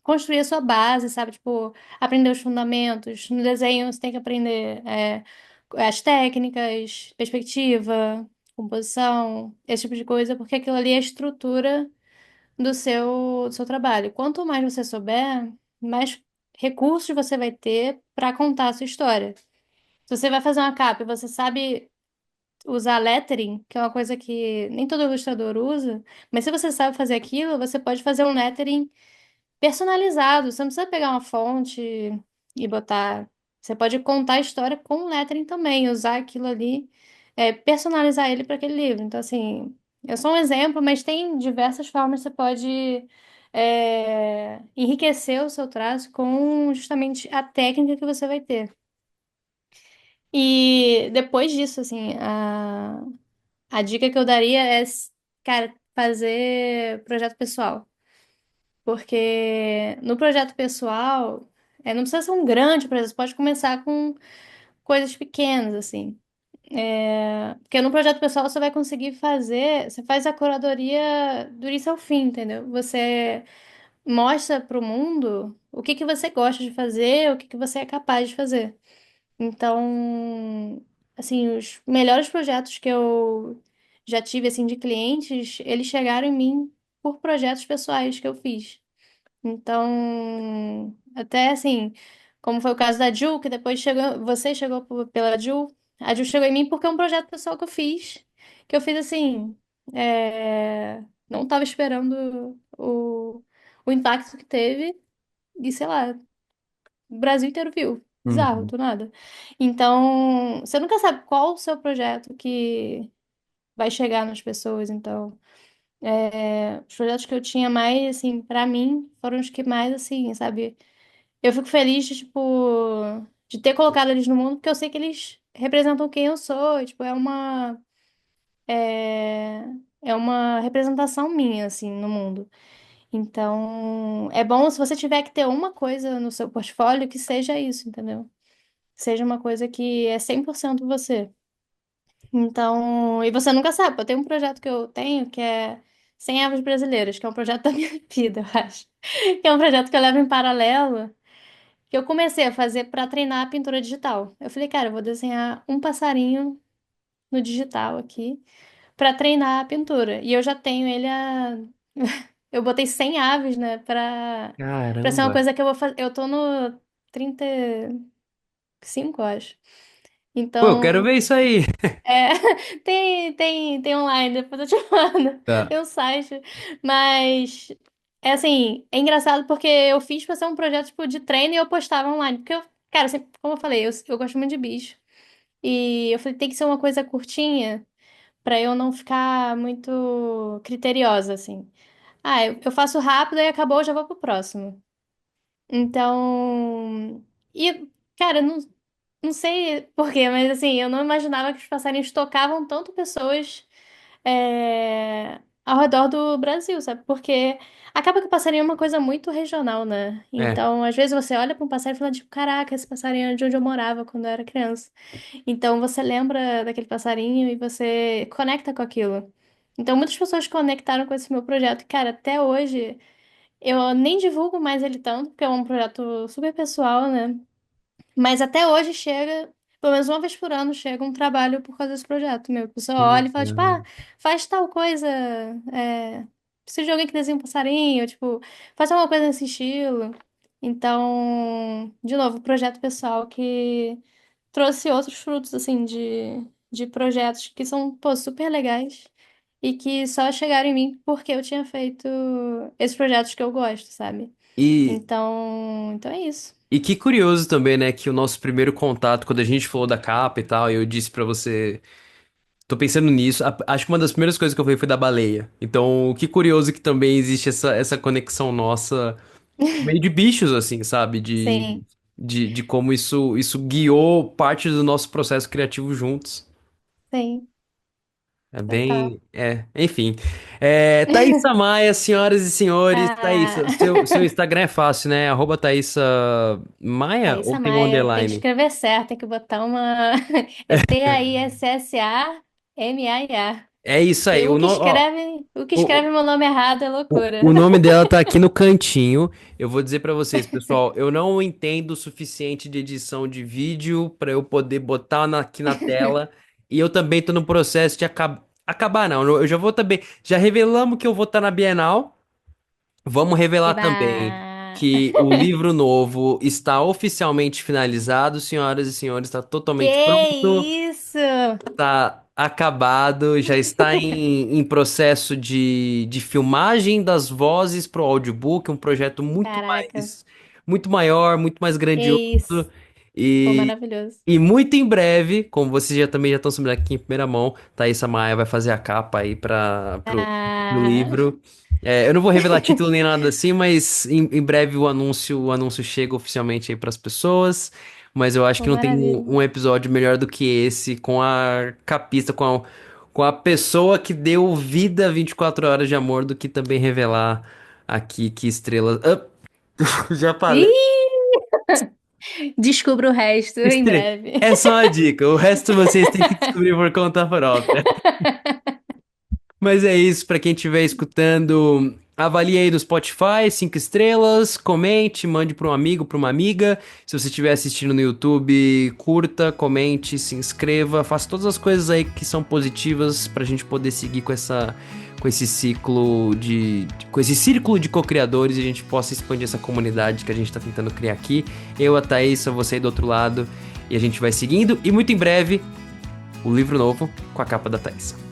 construir a sua base, sabe? Tipo, aprender os fundamentos. No desenho, você tem que aprender as técnicas, perspectiva, composição, esse tipo de coisa, porque aquilo ali é a estrutura do seu trabalho. Quanto mais você souber, mais recursos você vai ter para contar a sua história. Se você vai fazer uma capa e você sabe usar lettering, que é uma coisa que nem todo ilustrador usa, mas se você sabe fazer aquilo, você pode fazer um lettering personalizado. Você não precisa pegar uma fonte e botar. Você pode contar a história com o lettering também, usar aquilo ali, personalizar ele para aquele livro. Então, assim, é só um exemplo, mas tem diversas formas que você pode enriquecer o seu traço com justamente a técnica que você vai ter. E depois disso, assim, a dica que eu daria é, cara, fazer projeto pessoal. Porque no projeto pessoal, não precisa ser um grande projeto, você pode começar com coisas pequenas, assim. Porque no projeto pessoal você vai conseguir fazer, você faz a curadoria do início ao fim, entendeu? Você mostra para o mundo o que que você gosta de fazer, o que que você é capaz de fazer. Então, assim, os melhores projetos que eu já tive, assim, de clientes, eles chegaram em mim por projetos pessoais que eu fiz. Então, até assim, como foi o caso da Ju, que depois chegou, você chegou pela Ju, a Ju chegou em mim porque é um projeto pessoal que eu fiz assim, não estava esperando o impacto que teve, e sei lá, o Brasil inteiro viu. Bizarro, Uhum. do nada. Então, você nunca sabe qual o seu projeto que vai chegar nas pessoas, então. Os projetos que eu tinha mais, assim, pra mim, foram os que mais, assim, sabe? Eu fico feliz de, tipo, de ter colocado eles no mundo, porque eu sei que eles representam quem eu sou, e, tipo, é, é uma representação minha, assim, no mundo. Então, é bom se você tiver que ter uma coisa no seu portfólio que seja isso, entendeu? Seja uma coisa que é 100% você. Então, e você nunca sabe. Eu tenho um projeto que eu tenho que é 100 Aves Brasileiras, que é um projeto da minha vida, eu acho. Que é um projeto que eu levo em paralelo, que eu comecei a fazer para treinar a pintura digital. Eu falei, cara, eu vou desenhar um passarinho no digital aqui para treinar a pintura. E eu já tenho ele a. Eu botei 100 aves, né, para ser uma Caramba. coisa que eu vou fazer. Eu tô no 35, eu acho. Pô, eu quero Então, ver isso aí. É, tem online, depois eu te mando. Tá. Tem um site. Mas, é assim, é engraçado porque eu fiz pra ser um projeto tipo, de treino e eu postava online. Porque eu, cara, sempre, como eu falei, eu gosto muito de bicho. E eu falei, tem que ser uma coisa curtinha pra eu não ficar muito criteriosa, assim. Ah, eu faço rápido e acabou, eu já vou pro próximo. Então. E, cara, não sei por quê, mas assim, eu não imaginava que os passarinhos tocavam tanto pessoas ao redor do Brasil, sabe? Porque acaba que o passarinho é uma coisa muito regional, né? É, Então, às vezes você olha para um passarinho e fala, tipo, caraca, esse passarinho é de onde eu morava quando eu era criança. Então, você lembra daquele passarinho e você conecta com aquilo. Então, muitas pessoas conectaram com esse meu projeto. E, cara, até hoje, eu nem divulgo mais ele tanto, porque é um projeto super pessoal, né? Mas até hoje chega, pelo menos uma vez por ano, chega um trabalho por causa desse projeto meu. A pessoa Que olha e fala, tipo, legal. ah, faz tal coisa. Preciso de alguém que desenhe um passarinho, tipo, faz alguma coisa nesse estilo. Então, de novo, projeto pessoal que trouxe outros frutos, assim, de projetos que são, pô, super legais e que só chegaram em mim porque eu tinha feito esses projetos que eu gosto, sabe? E, Então é isso. e que curioso também, né, que o nosso primeiro contato, quando a gente falou da capa e tal, eu disse pra você, tô pensando nisso, acho que uma das primeiras coisas que eu falei foi da baleia. Então, que curioso que também existe essa conexão nossa, meio de bichos, assim, sabe? Sim, De como isso guiou parte do nosso processo criativo juntos. sim, É total. bem. Enfim. Thaísa Maia, senhoras e senhores. Thaísa, Ah, seu Instagram é fácil, né? @Thaísa Maia ou Thaísa tem um Maia, tem que underline? escrever certo, tem que botar uma. É Taissamaya. É isso Que aí. o que O, escreve meu nome errado é loucura. o nome dela tá aqui no cantinho. Eu vou dizer pra vocês, pessoal, eu não entendo o suficiente de edição de vídeo pra eu poder botar aqui na tela. E eu também tô no processo de acabar, não. Eu já vou também. Já revelamos que eu vou estar na Bienal. Vamos revelar Eba! também que o livro novo está oficialmente finalizado, senhoras e senhores, está totalmente pronto, Que isso? está acabado, já está em processo de filmagem das vozes para o audiobook, um projeto Caraca, muito maior, muito mais que grandioso isso? Pô, e, maravilhoso. e muito em breve, como vocês também já estão sabendo aqui em primeira mão, Thaísa Maia vai fazer a capa aí para pro Ah, livro. Eu não vou revelar título nem nada assim, mas em breve o anúncio chega oficialmente aí para as pessoas. Mas eu acho pô, que não tem maravilha. um episódio melhor do que esse, com a capista, com a pessoa que deu vida a 24 horas de amor, do que também revelar aqui que estrelas. Já falei. Ih! Descubra o resto em breve. É só uma dica, o resto vocês têm que descobrir por conta própria. Mas é isso, pra quem estiver escutando, avalie aí no Spotify, 5 estrelas, comente, mande pra um amigo, pra uma amiga. Se você estiver assistindo no YouTube, curta, comente, se inscreva, faça todas as coisas aí que são positivas pra gente poder seguir com esse círculo de co-criadores e a gente possa expandir essa comunidade que a gente tá tentando criar aqui. Eu, a Thaísa, você aí do outro lado, e a gente vai seguindo. E muito em breve, o livro novo com a capa da Thaísa.